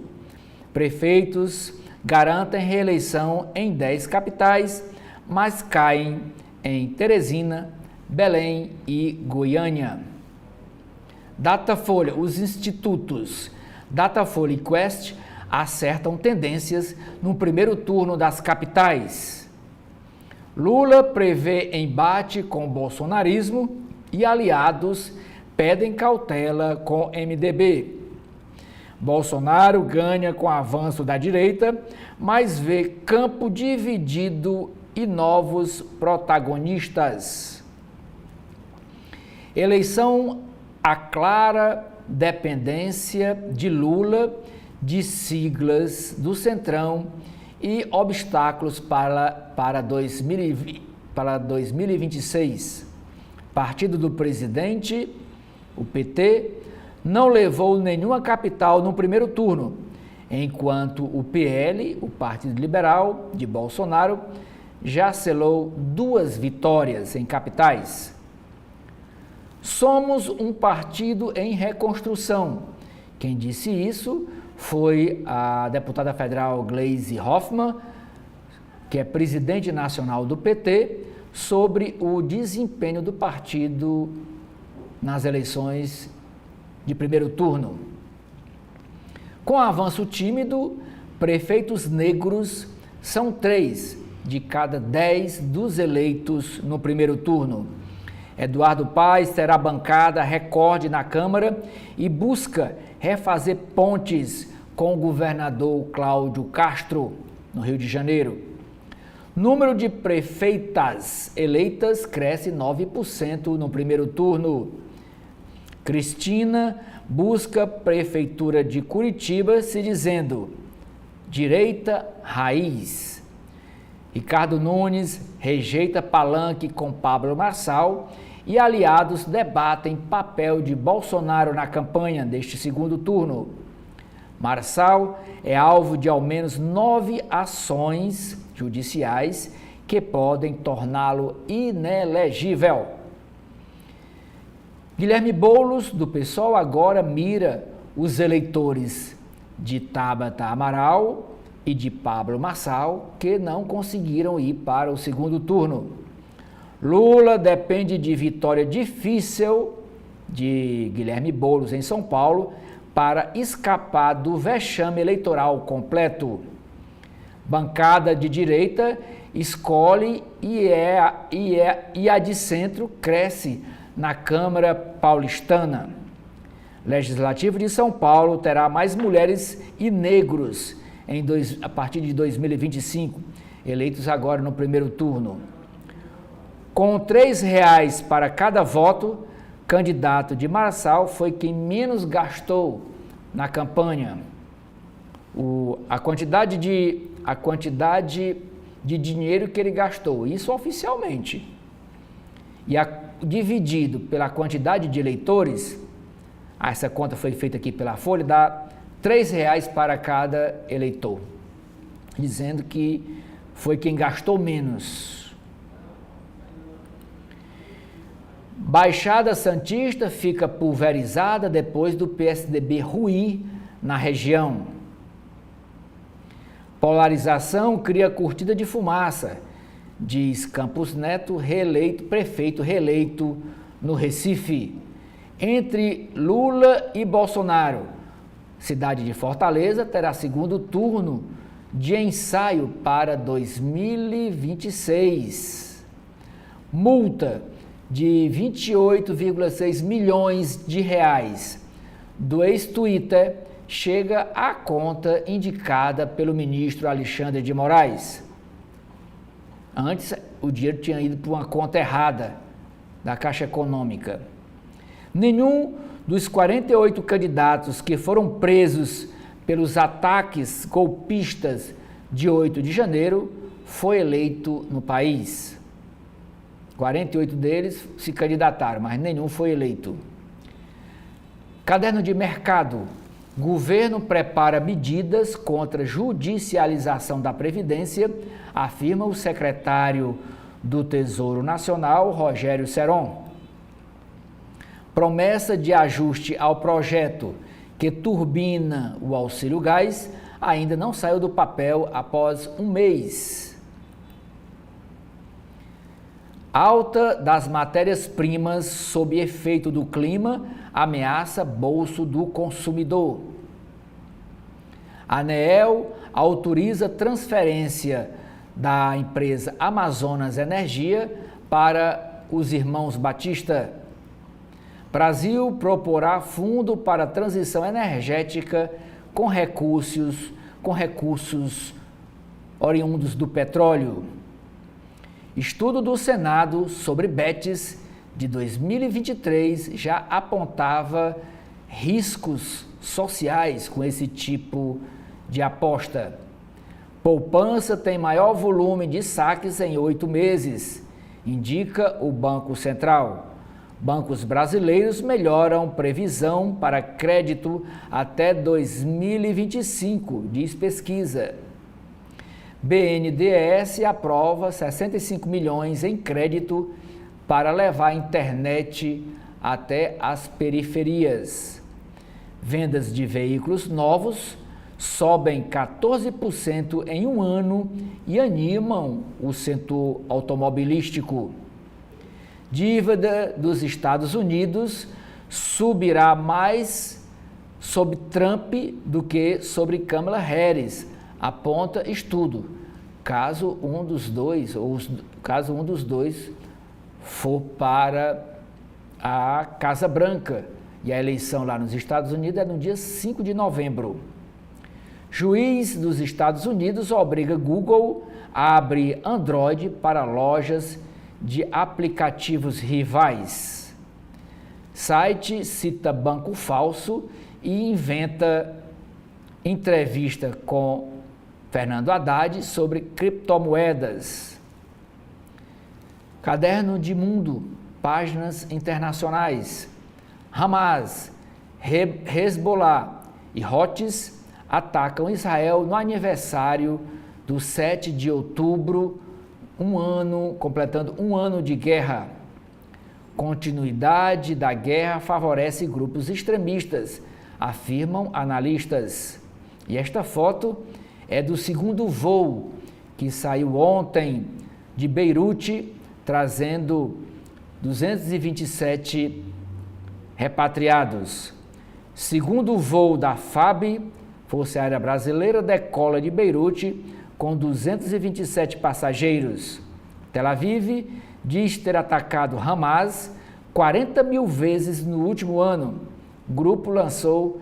[SPEAKER 1] Prefeitos garantem reeleição em 10 capitais, mas caem em Teresina, Belém e Goiânia. Datafolha, os institutos Datafolha e Quest acertam tendências no primeiro turno das capitais. Lula prevê embate com o bolsonarismo e aliados pedem cautela com MDB. Bolsonaro ganha com o avanço da direita, mas vê campo dividido e novos protagonistas. Eleição a clara dependência de Lula de siglas do Centrão e obstáculos para 2026. Partido do presidente, o PT, não levou nenhuma capital no primeiro turno, enquanto o PL, o Partido Liberal de Bolsonaro, já selou 2 vitórias em capitais. Somos um partido em reconstrução. Quem disse isso foi a deputada federal Gleisi Hoffmann, que é presidente nacional do PT, sobre o desempenho do partido nas eleições de primeiro turno. Com avanço tímido, prefeitos negros são 3 de cada 10 dos eleitos no primeiro turno. Eduardo Paes terá bancada recorde na Câmara e busca refazer pontes com o governador Cláudio Castro, no Rio de Janeiro. Número de prefeitas eleitas cresce 9% no primeiro turno. Cristina busca prefeitura de Curitiba se dizendo direita raiz. Ricardo Nunes rejeita palanque com Pablo Marçal e aliados debatem papel de Bolsonaro na campanha deste segundo turno. Marçal é alvo de ao menos 9 ações judiciais que podem torná-lo inelegível. Guilherme Boulos, do PSOL, agora mira os eleitores de Tabata Amaral e de Pablo Marçal, que não conseguiram ir para o segundo turno. Lula depende de vitória difícil de Guilherme Boulos em São Paulo para escapar do vexame eleitoral completo. Bancada de direita escolhe e a de centro cresce na Câmara Paulistana. Legislativo de São Paulo terá mais mulheres e negros a partir de 2025, eleitos agora no primeiro turno. Com R$ 3 para cada voto, candidato de Marçal foi quem menos gastou na campanha. A quantidade de dinheiro que ele gastou, isso oficialmente. dividido pela quantidade de eleitores, essa conta foi feita aqui pela Folha, dá R$ 3,00 para cada eleitor, dizendo que foi quem gastou menos. Baixada Santista fica pulverizada depois do PSDB ruir na região. Polarização cria cortina de fumaça, diz Campos Neto, prefeito reeleito no Recife. Entre Lula e Bolsonaro, cidade de Fortaleza terá segundo turno de ensaio para 2026. Multa de 28,6 milhões de reais do ex-Twitter chega à conta indicada pelo ministro Alexandre de Moraes. Antes, o dinheiro tinha ido para uma conta errada da Caixa Econômica. Nenhum dos 48 candidatos que foram presos pelos ataques golpistas de 8 de janeiro foi eleito no país. 48 deles se candidataram, mas nenhum foi eleito. Caderno de mercado. Governo prepara medidas contra judicialização da Previdência, afirma o secretário do Tesouro Nacional, Rogério Seron. Promessa de ajuste ao projeto que turbina o auxílio gás ainda não saiu do papel após um mês. Alta das matérias-primas sob efeito do clima ameaça bolso do consumidor. A ANEEL autoriza transferência da empresa Amazonas Energia para os irmãos Batista. Brasil proporá fundo para transição energética com recursos oriundos do petróleo. Estudo do Senado sobre bets de 2023 já apontava riscos sociais com esse tipo de aposta. Poupança tem maior volume de saques em 8 meses, indica o Banco Central. Bancos brasileiros melhoram previsão para crédito até 2025, diz pesquisa. BNDES aprova 65 milhões em crédito para levar a internet até as periferias. Vendas de veículos novos sobem 14% em um ano e animam o setor automobilístico. Dívida dos Estados Unidos subirá mais sobre Trump do que sobre Kamala Harris, aponta estudo. Caso um dos dois for para a Casa Branca, e a eleição lá nos Estados Unidos é no dia 5 de novembro. Juiz dos Estados Unidos obriga Google a abrir Android para lojas de aplicativos rivais. Site cita banco falso e inventa entrevista com Fernando Haddad sobre criptomoedas. Caderno de Mundo, páginas internacionais. Hamas, Hezbollah e Houthis atacam Israel no aniversário do 7 de outubro, completando um ano de guerra. Continuidade da guerra favorece grupos extremistas, afirmam analistas. E esta foto é do segundo voo que saiu ontem de Beirute, trazendo 227 repatriados. Segundo voo da FAB, Força Aérea Brasileira, decola de Beirute com 227 passageiros. Tel Aviv diz ter atacado Hamas 40 mil vezes no último ano. O grupo lançou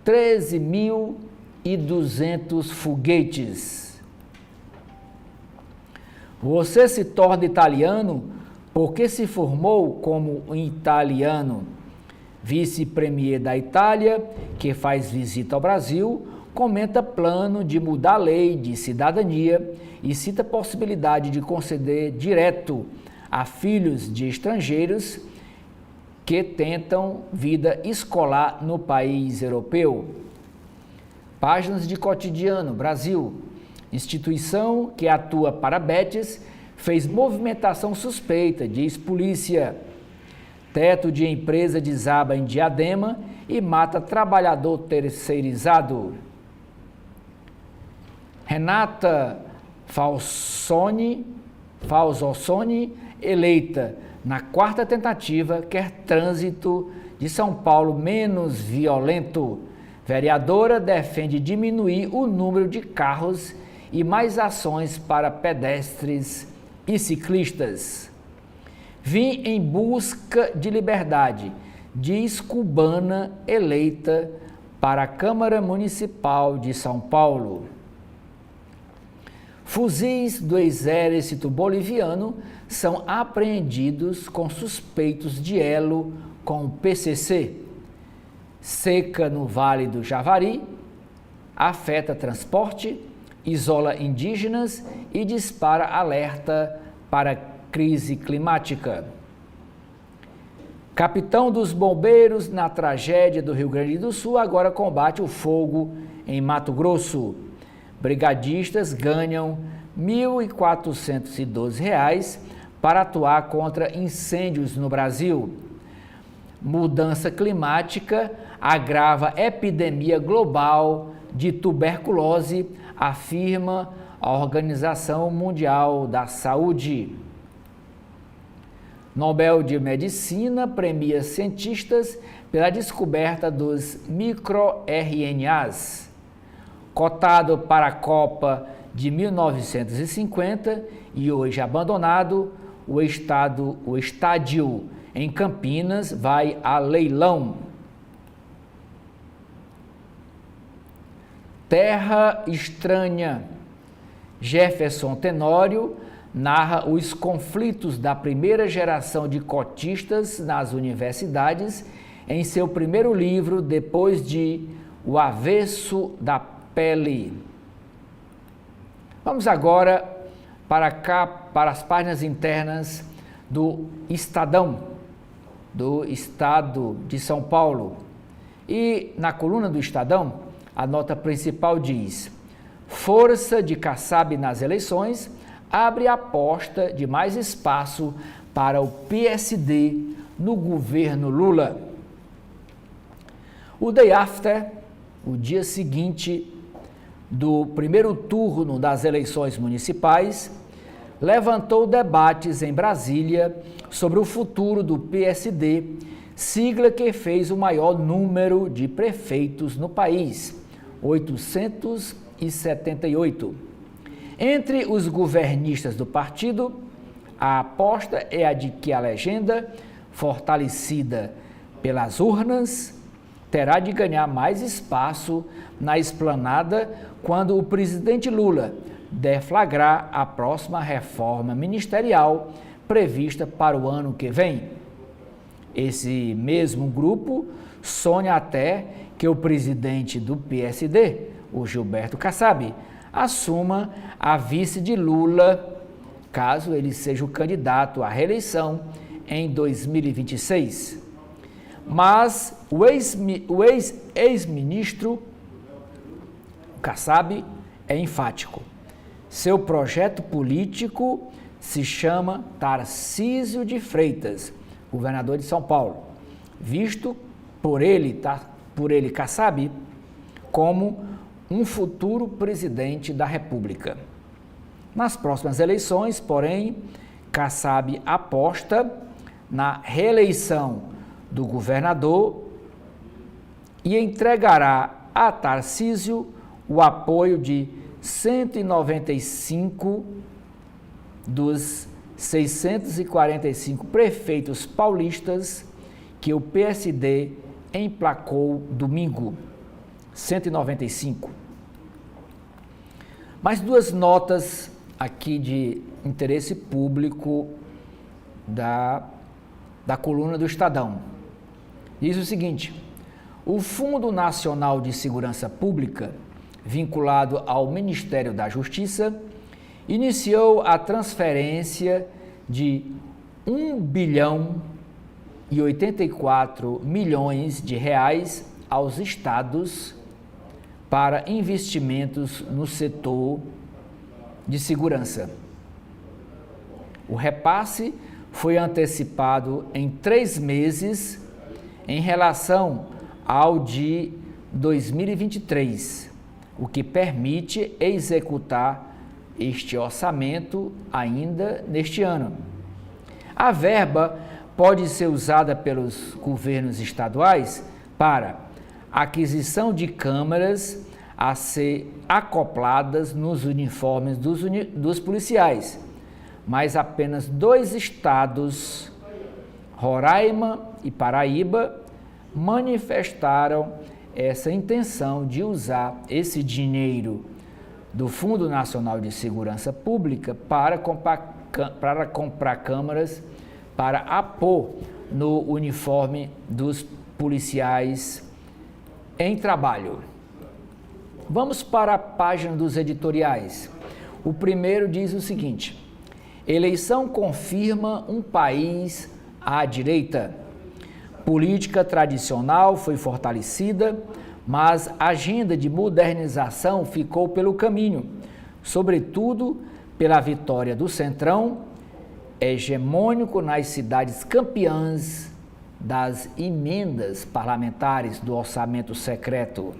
[SPEAKER 1] 13.200 foguetes. Você se torna italiano porque se formou como um italiano. Vice-premier da Itália, que faz visita ao Brasil, comenta plano de mudar a lei de cidadania e cita a possibilidade de conceder direto a filhos de estrangeiros que tentam vida escolar no país europeu. Páginas de Cotidiano, Brasil. Instituição que atua para betes fez movimentação suspeita, diz polícia. Teto de empresa desaba em Diadema e mata trabalhador terceirizado. Renata Falzoni, eleita na quarta tentativa, quer trânsito de São Paulo menos violento. Vereadora defende diminuir o número de carros e mais ações para pedestres e ciclistas. Vim em busca de liberdade, diz cubana eleita para a Câmara Municipal de São Paulo. Fuzis do exército boliviano são apreendidos com suspeitos de elo com o PCC. Seca no Vale do Javari afeta transporte, isola indígenas e dispara alerta para crise climática. Capitão dos bombeiros na tragédia do Rio Grande do Sul agora combate o fogo em Mato Grosso. Brigadistas ganham R$ 1.412 para atuar contra incêndios no Brasil. Mudança climática agrava epidemia global de tuberculose, afirma a Organização Mundial da Saúde. Nobel de Medicina premia cientistas pela descoberta dos microRNAs. Cotado para a Copa de 1950 e hoje abandonado, o estádio em Campinas vai a leilão. Terra Estranha. Jefferson Tenório narra os conflitos da primeira geração de cotistas nas universidades em seu primeiro livro, depois de O Avesso da Pele. Vamos agora para as páginas internas do Estadão, do Estado de São Paulo. E na coluna do Estadão, a nota principal diz: força de Kassab nas eleições abre aposta de mais espaço para o PSD no governo Lula. O day after, o dia seguinte do primeiro turno das eleições municipais, levantou debates em Brasília sobre o futuro do PSD, sigla que fez o maior número de prefeitos no país, 878. Entre os governistas do partido, a aposta é a de que a legenda, fortalecida pelas urnas, terá de ganhar mais espaço na esplanada quando o presidente Lula deflagrar a próxima reforma ministerial prevista para o ano que vem. Esse mesmo grupo sonha até que o presidente do PSD, o Gilberto Kassab, assuma a vice de Lula, caso ele seja o candidato à reeleição em 2026. Mas o ex-ministro Kassab é enfático. Seu projeto político se chama Tarcísio de Freitas, governador de São Paulo, visto por ele, Kassab, como um futuro presidente da República. Nas próximas eleições, porém, Kassab aposta na reeleição do governador e entregará a Tarcísio o apoio de 195 dos 645 prefeitos paulistas que o PSD emplacou domingo. 195. Mais duas notas aqui de interesse público da coluna do Estadão. Diz o seguinte: o Fundo Nacional de Segurança Pública, vinculado ao Ministério da Justiça, iniciou a transferência de 1,084 bilhões de reais aos estados para investimentos no setor de segurança. O repasse foi antecipado em 3 meses em relação ao de 2023, o que permite executar este orçamento ainda neste ano. A verba pode ser usada pelos governos estaduais para aquisição de câmeras a ser acopladas nos uniformes dos policiais, mas apenas 2 estados, Roraima e Paraíba, manifestaram essa intenção de usar esse dinheiro do Fundo Nacional de Segurança Pública para comprar câmeras para apor no uniforme dos policiais em trabalho. Vamos para a página dos editoriais. O primeiro diz o seguinte: eleição confirma um país à direita. Política tradicional foi fortalecida, mas a agenda de modernização ficou pelo caminho, sobretudo pela vitória do Centrão, hegemônico nas cidades campeãs das emendas parlamentares do orçamento secreto.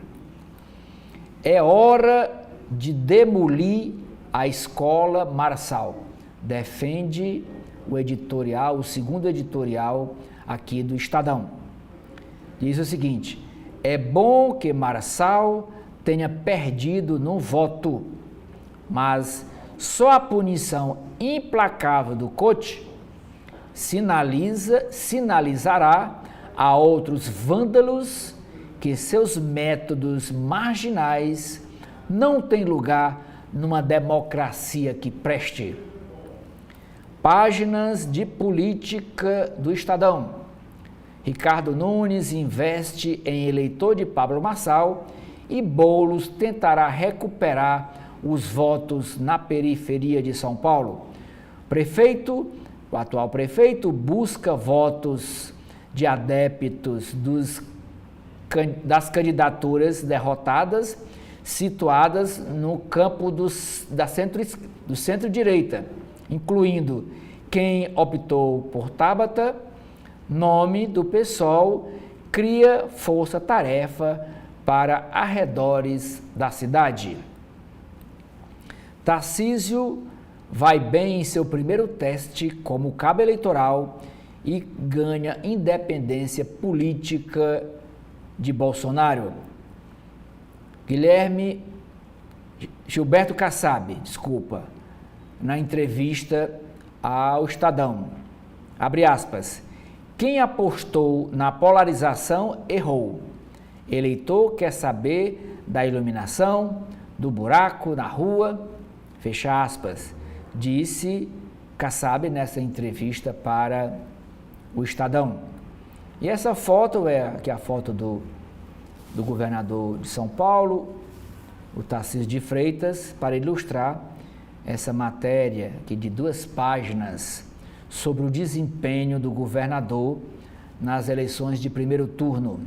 [SPEAKER 1] É hora de demolir a escola Marçal, defende o editorial, o segundo editorial aqui do Estadão. Diz o seguinte: é bom que Marçal tenha perdido no voto, mas só a punição implacável do Cote sinalizará a outros vândalos que seus métodos marginais não têm lugar numa democracia que preste. Páginas de política do Estadão. Ricardo Nunes investe em eleitor de Pablo Marçal e Boulos tentará recuperar os votos na periferia de São Paulo. O atual prefeito busca votos de adeptos das candidaturas derrotadas, situadas no campo do centro-direita, incluindo quem optou por Tabata, nome do PSOL, cria força-tarefa para arredores da cidade. Tarcísio vai bem em seu primeiro teste como cabo eleitoral e ganha independência política de Bolsonaro. Gilberto Kassab, na entrevista ao Estadão, abre aspas, quem apostou na polarização errou. Eleitor quer saber da iluminação, do buraco na rua, fecha aspas, disse Kassab nessa entrevista para o Estadão. E essa foto é aqui a foto do governador de São Paulo, o Tarcísio de Freitas, para ilustrar essa matéria aqui de 2 páginas sobre o desempenho do governador nas eleições de primeiro turno.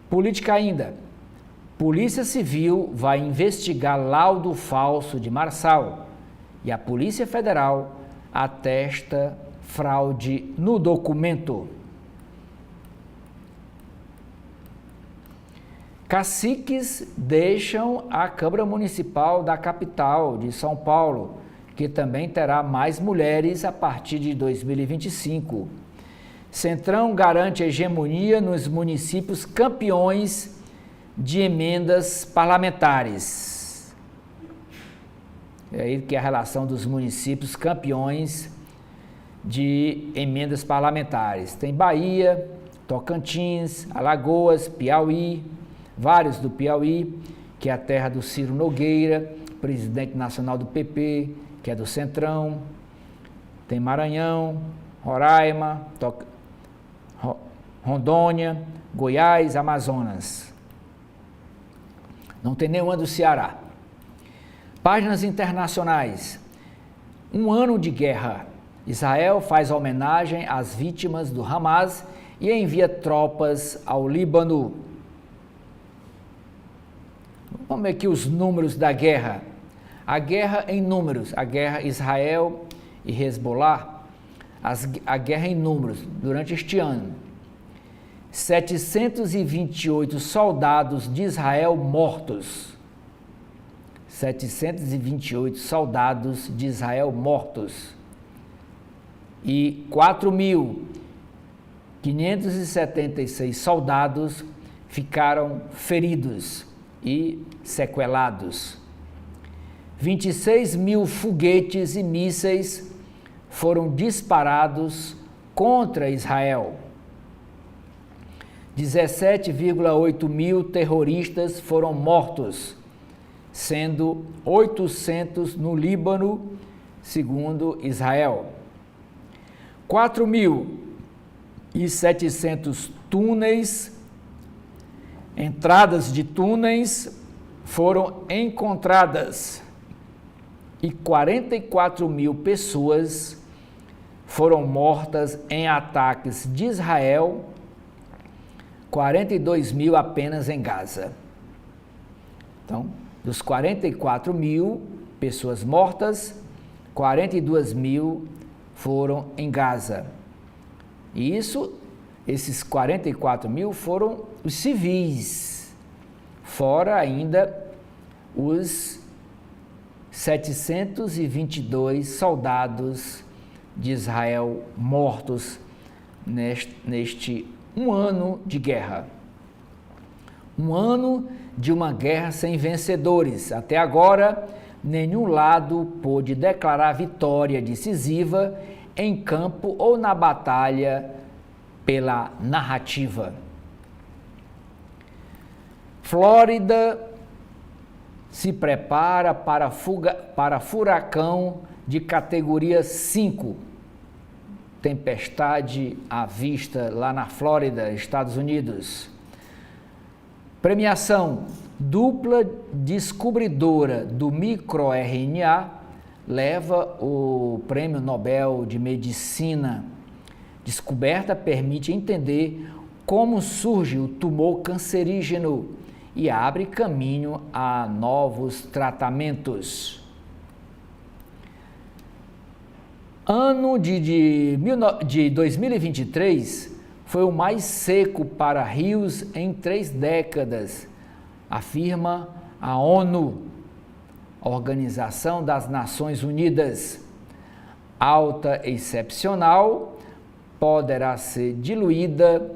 [SPEAKER 1] Política ainda. Polícia Civil vai investigar laudo falso de Marçal e a Polícia Federal atesta fraude no documento. Caciques deixam a Câmara Municipal da capital de São Paulo, que também terá mais mulheres a partir de 2025. Centrão garante hegemonia nos municípios campeões de emendas parlamentares. É aí que é a relação dos municípios campeões de emendas parlamentares. Tem Bahia, Tocantins, Alagoas, Piauí, vários do Piauí, que é a terra do Ciro Nogueira, presidente nacional do PP, que é do Centrão. Tem Maranhão, Roraima, Rondônia, Goiás, Amazonas. Não tem nenhuma do Ceará. Páginas internacionais. Um ano de guerra. Israel faz homenagem às vítimas do Hamas e envia tropas ao Líbano. Vamos ver aqui os números da guerra. A guerra em números, a guerra Israel e Hezbollah, a guerra em números durante este ano. 728 soldados de Israel mortos. 728 soldados de Israel mortos. E 4.576 soldados ficaram feridos e sequelados. 26 mil foguetes e mísseis foram disparados contra Israel. 17,8 mil terroristas foram mortos, sendo 800 no Líbano, segundo Israel. 4.700 túneis, entradas de túneis foram encontradas e 44 mil pessoas foram mortas em ataques de Israel, 42 mil apenas em Gaza. Então, dos 44 mil pessoas mortas, 42 mil foram em Gaza. E esses 44 mil foram os civis, fora ainda os 722 soldados de Israel mortos neste um ano de guerra. Um ano de uma guerra sem vencedores. Até agora, nenhum lado pôde declarar vitória decisiva em campo ou na batalha pela narrativa. Flórida se prepara para furacão de categoria 5. Tempestade à vista lá na Flórida, Estados Unidos. Premiação: dupla descobridora do microRNA leva o Prêmio Nobel de Medicina. Descoberta permite entender como surge o tumor cancerígeno e abre caminho a novos tratamentos. Ano de 2023 foi o mais seco para rios em 3 décadas, afirma a ONU, Organização das Nações Unidas. Alta excepcional poderá ser diluída,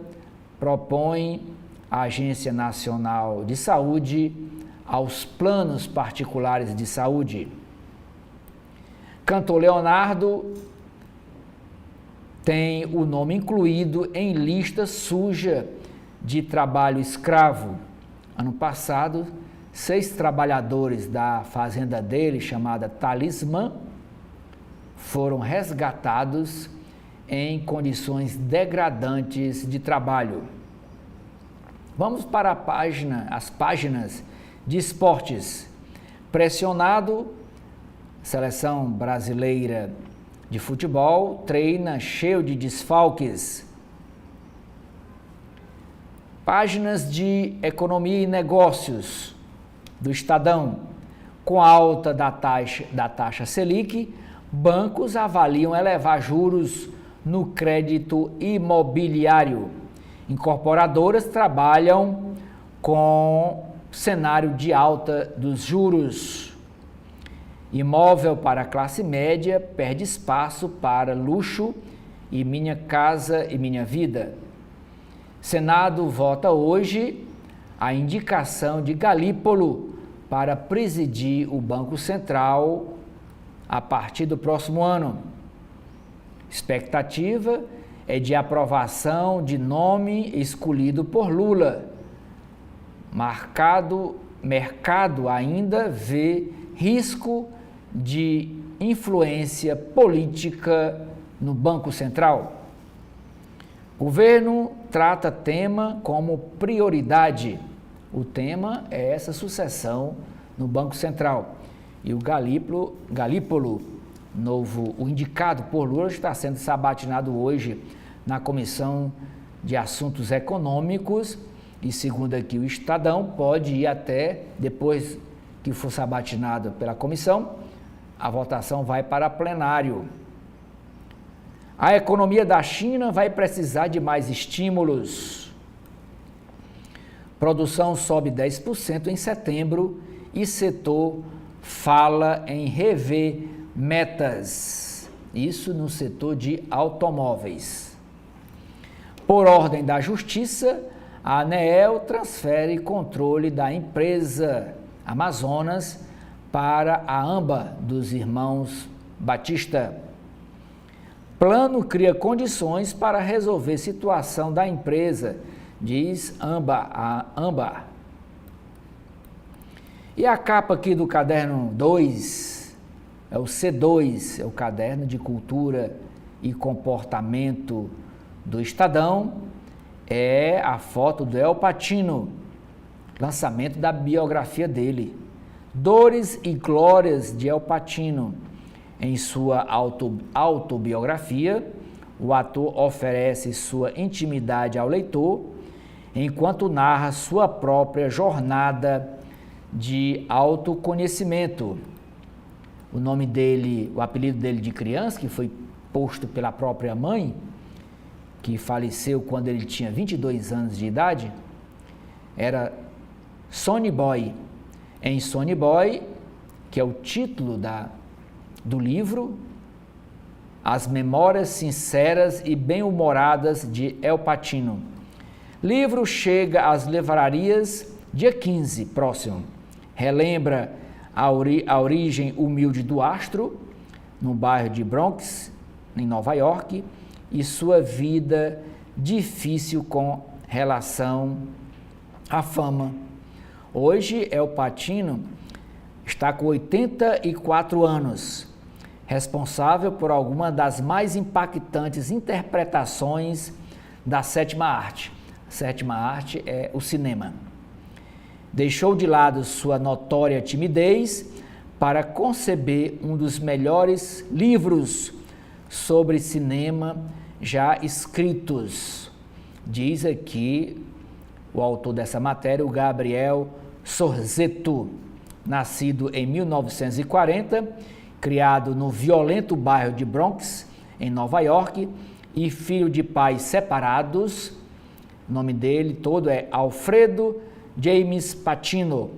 [SPEAKER 1] propõe a Agência Nacional de Saúde aos planos particulares de saúde. Cantor Leonardo tem o nome incluído em lista suja de trabalho escravo. Ano passado, 6 trabalhadores da fazenda dele, chamada Talismã, foram resgatados em condições degradantes de trabalho. Vamos para as páginas de esportes. Pressionado, Seleção brasileira de futebol treina cheio de desfalques. Páginas de economia e negócios do Estadão. Com a alta da taxa Selic, bancos avaliam elevar juros no crédito imobiliário. Incorporadoras trabalham com cenário de alta dos juros. Imóvel para a classe média perde espaço para luxo e Minha Casa e Minha Vida. Senado vota hoje a indicação de Galípolo para presidir o Banco Central a partir do próximo ano. Expectativa é de aprovação de nome escolhido por Lula. Mercado ainda vê risco de influência política no Banco Central. Governo trata tema como prioridade. O tema é essa sucessão no Banco Central. E o Galípolo o indicado por Lula está sendo sabatinado hoje na Comissão de Assuntos Econômicos e, segundo aqui o Estadão, pode ir até, depois que for sabatinado pela comissão, a votação vai para plenário. A economia da China vai precisar de mais estímulos. Produção sobe 10% em setembro e setor fala em rever metas. Isso no setor de automóveis. Por ordem da Justiça, a ANEEL transfere controle da empresa Amazonas para a AMBA dos irmãos Batista. Plano cria condições para resolver situação da empresa, diz a AMBA. E a capa aqui do caderno 2, é o C2, é o caderno de cultura e comportamento do Estadão, é a foto do El Pacino, lançamento da biografia dele. Dores e glórias de El Pacino. Em sua autobiografia, o ator oferece sua intimidade ao leitor, enquanto narra sua própria jornada de autoconhecimento. O nome dele, o apelido dele de criança, que foi posto pela própria mãe, que faleceu quando ele tinha 22 anos de idade, era Sonny Boy. Em Sonny Boy, que é o título do livro, As Memórias Sinceras e Bem-Humoradas de El Pacino. Livro chega às livrarias dia 15, próximo. Relembra a origem humilde do astro, no bairro de Bronx, em Nova York, e sua vida difícil com relação à fama. Hoje, El Pacino está com 84 anos, responsável por alguma das mais impactantes interpretações da sétima arte. A sétima arte é o cinema. Deixou de lado sua notória timidez para conceber um dos melhores livros sobre cinema já escritos. Diz aqui o autor dessa matéria, o Gabriel Sorzetto, nascido em 1940, criado no violento bairro de Bronx, em Nova York, e filho de pais separados. O nome dele todo é Alfredo James Pacino.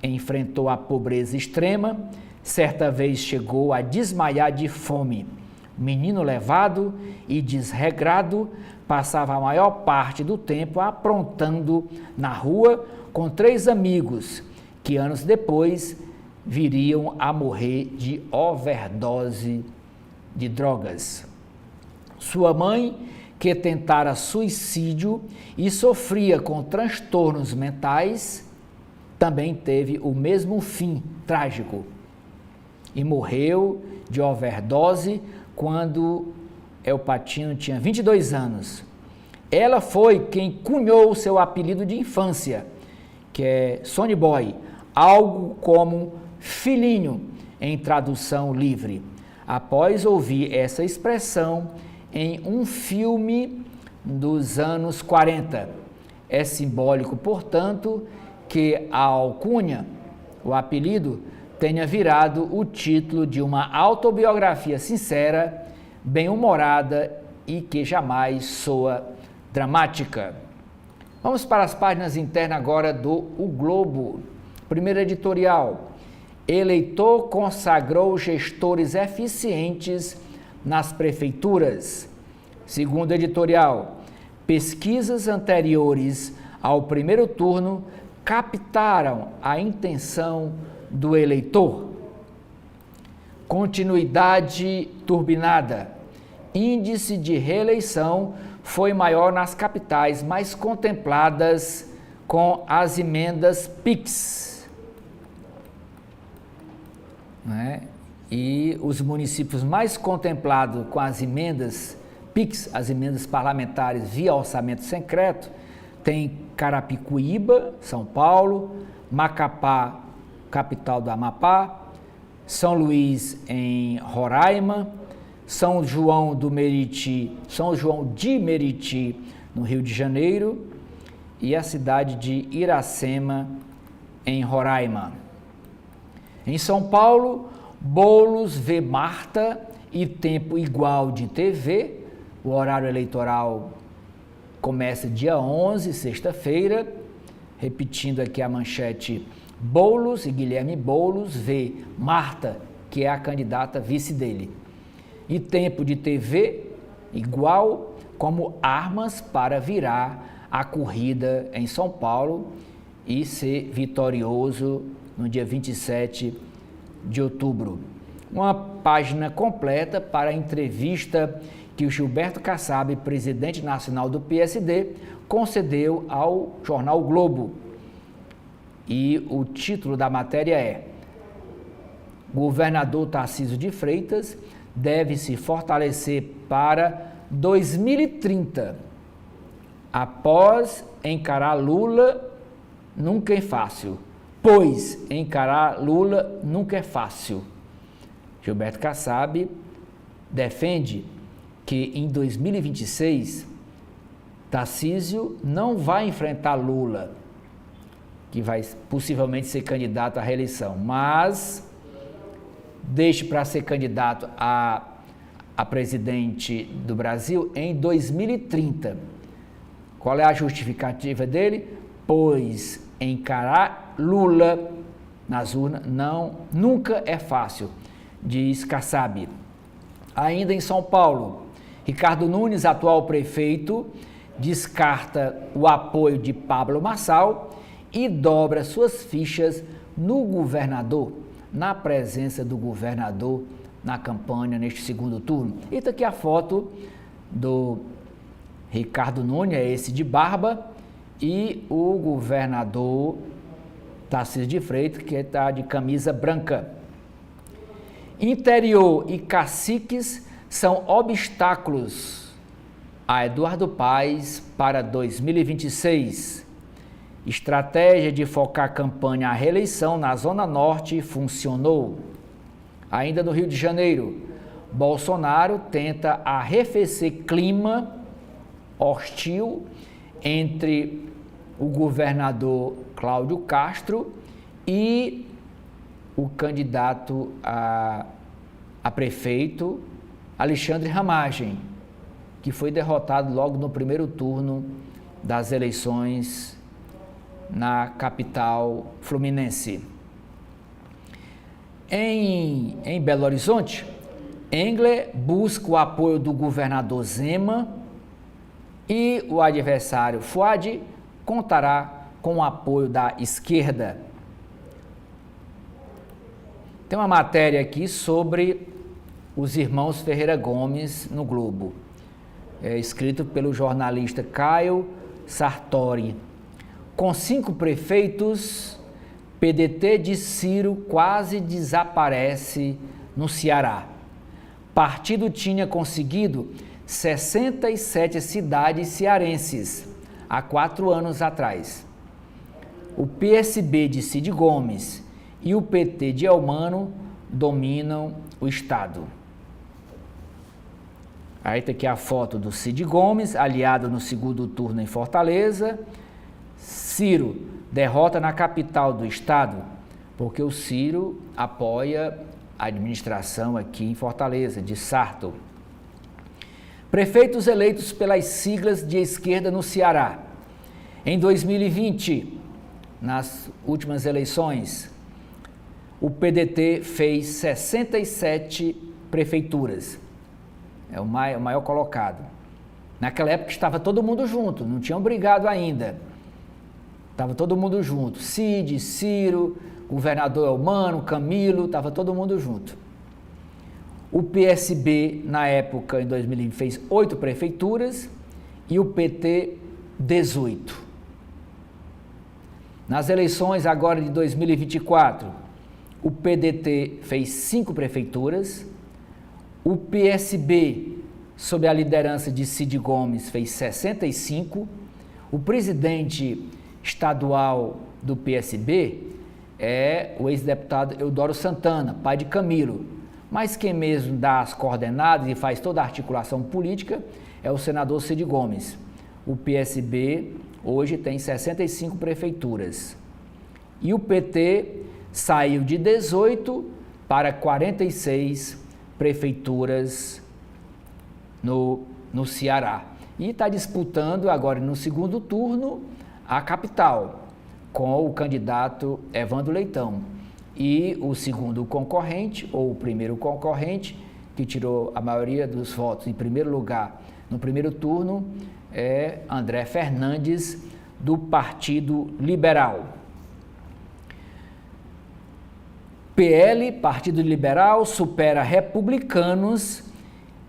[SPEAKER 1] Enfrentou a pobreza extrema, certa vez chegou a desmaiar de fome. Menino levado e desregrado, passava a maior parte do tempo aprontando na rua com 3 amigos, que anos depois viriam a morrer de overdose de drogas. Sua mãe, que tentara suicídio e sofria com transtornos mentais, também teve o mesmo fim trágico e morreu de overdose quando El Pacino tinha 22 anos. Ela foi quem cunhou o seu apelido de infância, que é Sonny Boy, algo como filhinho em tradução livre, após ouvir essa expressão em um filme dos anos 40. É simbólico, portanto, que a alcunha, o apelido, tenha virado o título de uma autobiografia sincera, bem-humorada e que jamais soa dramática. Vamos para as páginas internas agora do O Globo. Primeiro editorial: eleitor consagrou gestores eficientes nas prefeituras. Segundo editorial: pesquisas anteriores ao primeiro turno captaram a intenção do eleitor. Continuidade turbinada. Índice de reeleição foi maior nas capitais mais contempladas com as emendas PIX. E os municípios mais contemplados com as emendas PIX, as emendas parlamentares via orçamento secreto, tem Carapicuíba, São Paulo, Macapá, capital do Amapá, São Luís, em Roraima, São João de Meriti, no Rio de Janeiro, e a cidade de Iracema, em Roraima. Em São Paulo, Boulos vê Marta e tempo igual de TV. O horário eleitoral começa dia 11, sexta-feira. Repetindo aqui a manchete: Boulos e Guilherme Boulos vê Marta, que é a candidata vice dele. E tempo de TV igual como armas para virar a corrida em São Paulo e ser vitorioso no dia 27 de outubro. Uma página completa para a entrevista que o Gilberto Kassab, presidente nacional do PSD, concedeu ao jornal Globo. E o título da matéria é: Governador Tarcísio de Freitas deve se fortalecer para 2030. Após encarar Lula, nunca é fácil. Pois encarar Lula nunca é fácil. Gilberto Kassab defende que em 2026 Tarcísio não vai enfrentar Lula, que vai possivelmente ser candidato à reeleição, mas deixe para ser candidato a presidente do Brasil em 2030. Qual é a justificativa dele? Pois encarar Lula nas urnas nunca é fácil, diz Kassab. Ainda em São Paulo, Ricardo Nunes, atual prefeito, descarta o apoio de Pablo Marçal e dobra suas fichas no governador, na presença do governador na campanha neste segundo turno. E está aqui a foto do Ricardo Nunes, é esse de barba, e o governador Tarcísio de Freitas, que está de camisa branca. Interior e caciques são obstáculos a Eduardo Paes para 2026. Estratégia de focar a campanha à reeleição na Zona Norte funcionou. Ainda no Rio de Janeiro, Bolsonaro tenta arrefecer clima hostil entre o governador Cláudio Castro e o candidato a prefeito Alexandre Ramagem, que foi derrotado logo no primeiro turno das eleições na capital fluminense. Em Belo Horizonte, Engler busca o apoio do governador Zema e o adversário Fuad contará com o apoio da esquerda. Tem uma matéria aqui sobre os irmãos Ferreira Gomes no Globo, escrito pelo jornalista Caio Sartori. Com 5 prefeitos, PDT de Ciro quase desaparece no Ceará. Partido tinha conseguido 67 cidades cearenses há 4 anos atrás. O PSB de Cid Gomes e o PT de Elmano dominam o estado. Aí está aqui a foto do Cid Gomes, aliado no segundo turno em Fortaleza. Ciro derrota na capital do estado, porque o Ciro apoia a administração aqui em Fortaleza, de Sarto. Prefeitos eleitos pelas siglas de esquerda no Ceará. Em 2020, nas últimas eleições, o PDT fez 67 prefeituras. É o maior colocado. Naquela época estava todo mundo junto, não tinham brigado ainda. Estava todo mundo junto. Cid, Ciro, governador Elmano, Camilo, estava todo mundo junto. O PSB, na época, em 2020, fez 8 prefeituras e o PT, 18. Nas eleições agora de 2024, o PDT fez 5 prefeituras, o PSB, sob a liderança de Cid Gomes, fez 65, o presidente estadual do PSB é o ex-deputado Eudoro Santana, pai de Camilo. Mas quem mesmo dá as coordenadas e faz toda a articulação política é o senador Cid Gomes. O PSB hoje tem 65 prefeituras. E o PT saiu de 18 para 46 prefeituras no Ceará. E está disputando agora no segundo turno a capital, com o candidato Evandro Leitão. E o segundo concorrente, ou o primeiro concorrente, que tirou a maioria dos votos em primeiro lugar no primeiro turno, é André Fernandes, do Partido Liberal. PL, Partido Liberal, supera Republicanos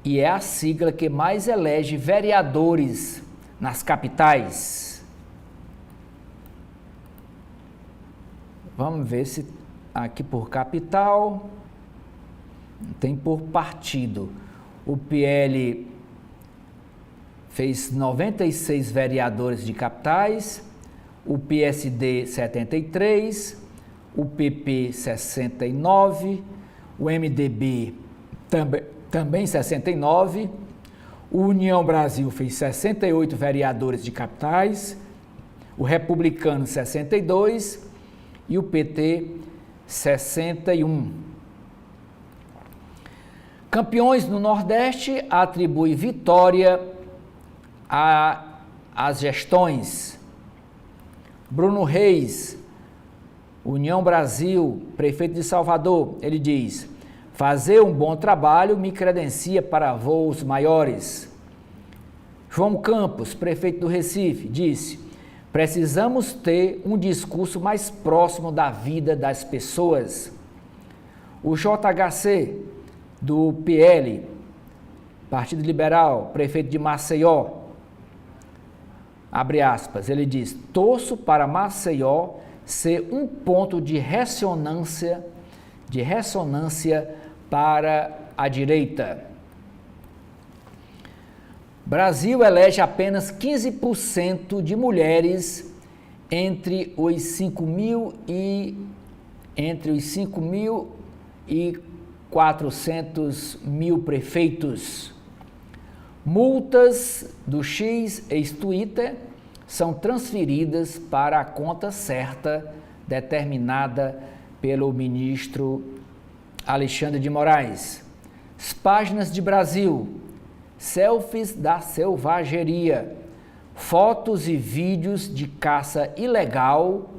[SPEAKER 1] e é a sigla que mais elege vereadores nas capitais. Vamos ver se aqui por capital, tem por partido. O PL fez 96 vereadores de capitais, o PSD 73, o PP 69, o MDB também 69, o União Brasil fez 68 vereadores de capitais, o Republicano 62 e o PT 61. Campeões no Nordeste atribui vitória às gestões. Bruno Reis, União Brasil, prefeito de Salvador, ele diz: fazer um bom trabalho me credencia para voos maiores. João Campos, prefeito do Recife, disse: precisamos ter um discurso mais próximo da vida das pessoas. O JHC, do PL, Partido Liberal, prefeito de Maceió, abre aspas, ele diz: torço para Maceió ser um ponto de ressonância para a direita. Brasil elege apenas 15% de mulheres entre os 5.400.000 prefeitos. Multas do X ex-Twitter são transferidas para a conta certa determinada pelo ministro Alexandre de Moraes. As páginas de Brasil, selfies da selvageria, fotos e vídeos de caça ilegal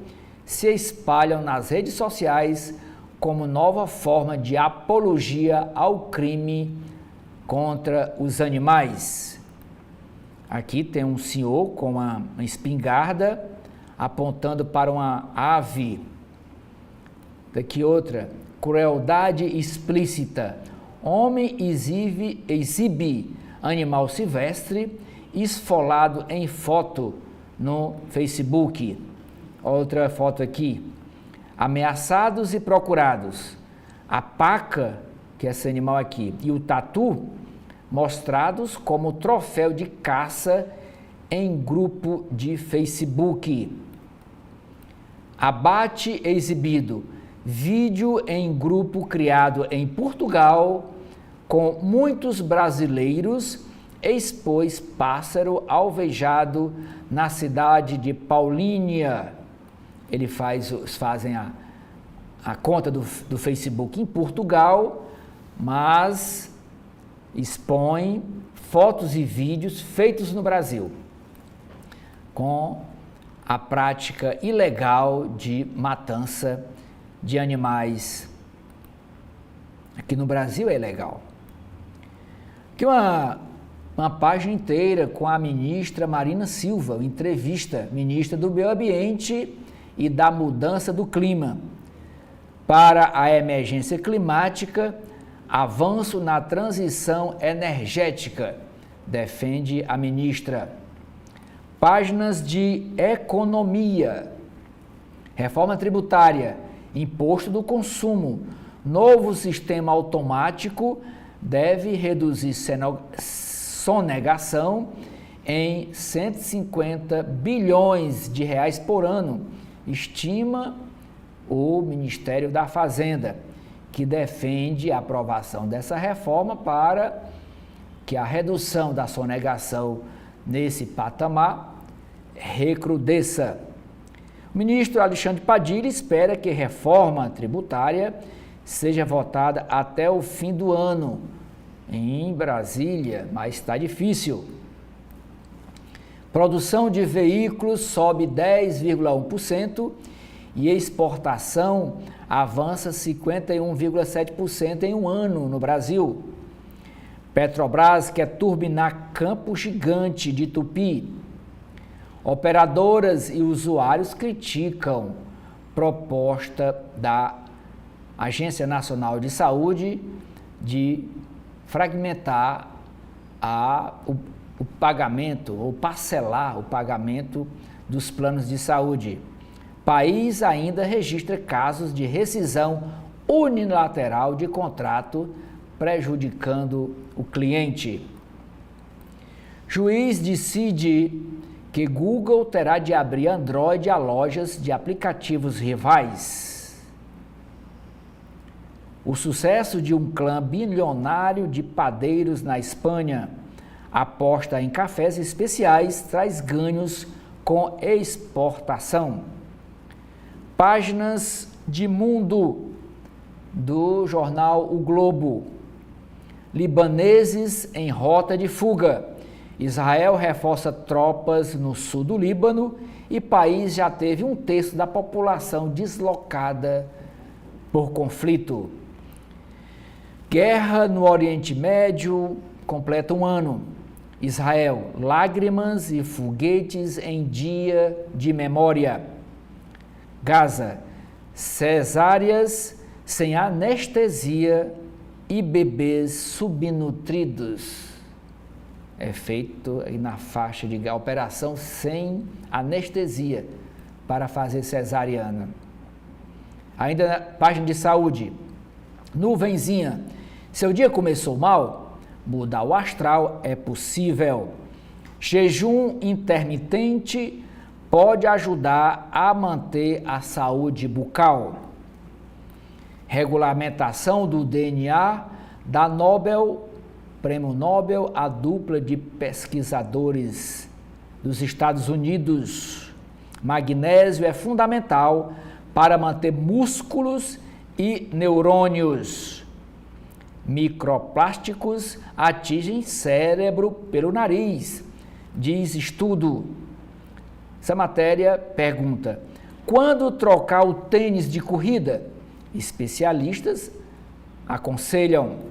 [SPEAKER 1] se espalham nas redes sociais como nova forma de apologia ao crime contra os animais. Aqui tem um senhor com uma espingarda apontando para uma ave. Daqui outra, crueldade explícita. Homem exibe animal silvestre esfolado em foto no Facebook. Outra foto aqui. Ameaçados e procurados. A paca, que é esse animal aqui, e o tatu mostrados como troféu de caça em grupo de Facebook. Abate exibido. Vídeo em grupo criado em Portugal com muitos brasileiros expôs pássaro alvejado na cidade de Paulínia. Eles fazem a conta do Facebook em Portugal, mas expõem fotos e vídeos feitos no Brasil com a prática ilegal de matança de animais. Aqui no Brasil é ilegal. Aqui uma página inteira com a ministra Marina Silva, entrevista, ministra do Meio Ambiente e da Mudança do Clima. Para a emergência climática, avanço na transição energética, defende a ministra. Páginas de economia, reforma tributária, imposto do consumo, novo sistema automático deve reduzir sonegação em 150 bilhões de reais por ano, estima o Ministério da Fazenda, que defende a aprovação dessa reforma para que a redução da sonegação nesse patamar recrudesça. O ministro Alexandre Padilha espera que a reforma tributária seja votada até o fim do ano em Brasília, mas está difícil. Produção de veículos sobe 10,1% e exportação avança 51,7% em um ano no Brasil. Petrobras quer turbinar campo gigante de Tupi. Operadoras e usuários criticam proposta da Agência Nacional de Saúde de fragmentar o pagamento ou parcelar o pagamento dos planos de saúde. País ainda registra casos de rescisão unilateral de contrato, prejudicando o cliente. Juiz decide que Google terá de abrir Android a lojas de aplicativos rivais. O sucesso de um clã bilionário de padeiros na Espanha aposta em cafés especiais traz ganhos com exportação. Páginas de mundo do jornal O Globo. Libaneses em rota de fuga. Israel reforça tropas no sul do Líbano e país já teve 1/3 da população deslocada por conflito. Guerra no Oriente Médio completa um ano. Israel, lágrimas e foguetes em dia de memória. Gaza, cesáreas sem anestesia e bebês subnutridos. É feito na faixa de operação sem anestesia para fazer cesariana. Ainda na página de saúde, nuvenzinha, seu dia começou mal? Mudar o astral é possível. Jejum intermitente pode ajudar a manter a saúde bucal. Regulamentação do DNA dá Prêmio Nobel à dupla de pesquisadores dos Estados Unidos. Magnésio é fundamental para manter músculos e neurônios. Microplásticos atingem cérebro pelo nariz, diz estudo. Essa matéria pergunta: quando trocar o tênis de corrida? Especialistas aconselham.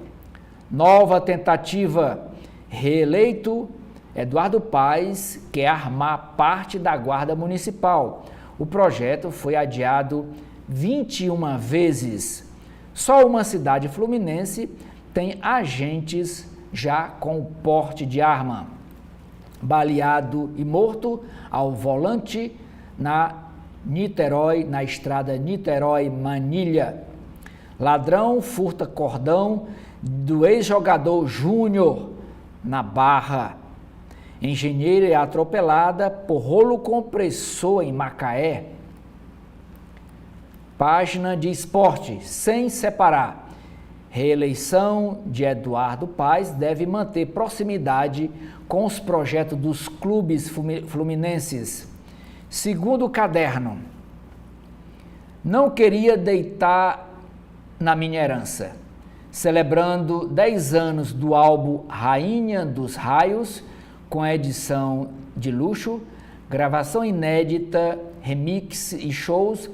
[SPEAKER 1] Nova tentativa. Reeleito, Eduardo Paes quer armar parte da Guarda Municipal. O projeto foi adiado 21 vezes. Só uma cidade fluminense tem agentes já com porte de arma. Baleado e morto ao volante na estrada Niterói-Manilha. Ladrão furta cordão do ex-jogador Júnior na Barra. Engenheira é atropelada por rolo compressor em Macaé. Página de esporte, sem separar. Reeleição de Eduardo Paes deve manter proximidade com os projetos dos clubes fluminenses. Segundo caderno, não queria deitar na minha herança. Celebrando 10 anos do álbum Rainha dos Raios, com edição de luxo, gravação inédita, remix e shows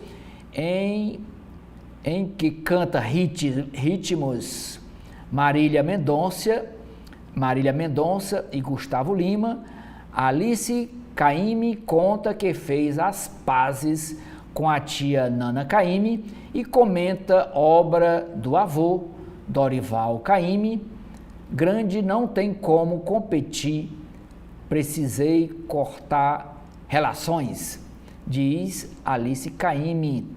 [SPEAKER 1] em que canta ritmos Marília Mendonça e Gustavo Lima. Alice Caymmi conta que fez as pazes com a tia Nana Caymmi e comenta obra do avô Dorival Caymmi. Grande não tem como competir, precisei cortar relações, diz Alice Caymmi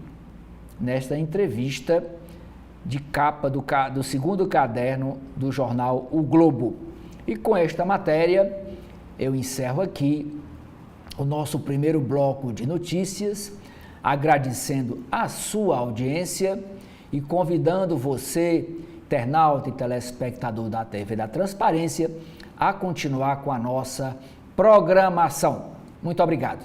[SPEAKER 1] nesta entrevista de capa do segundo caderno do jornal O Globo. E com esta matéria eu encerro aqui o nosso primeiro bloco de notícias. agradecendo a sua audiência e convidando você, internauta e telespectador da TV da Transparência, a continuar com a nossa programação. Muito obrigado.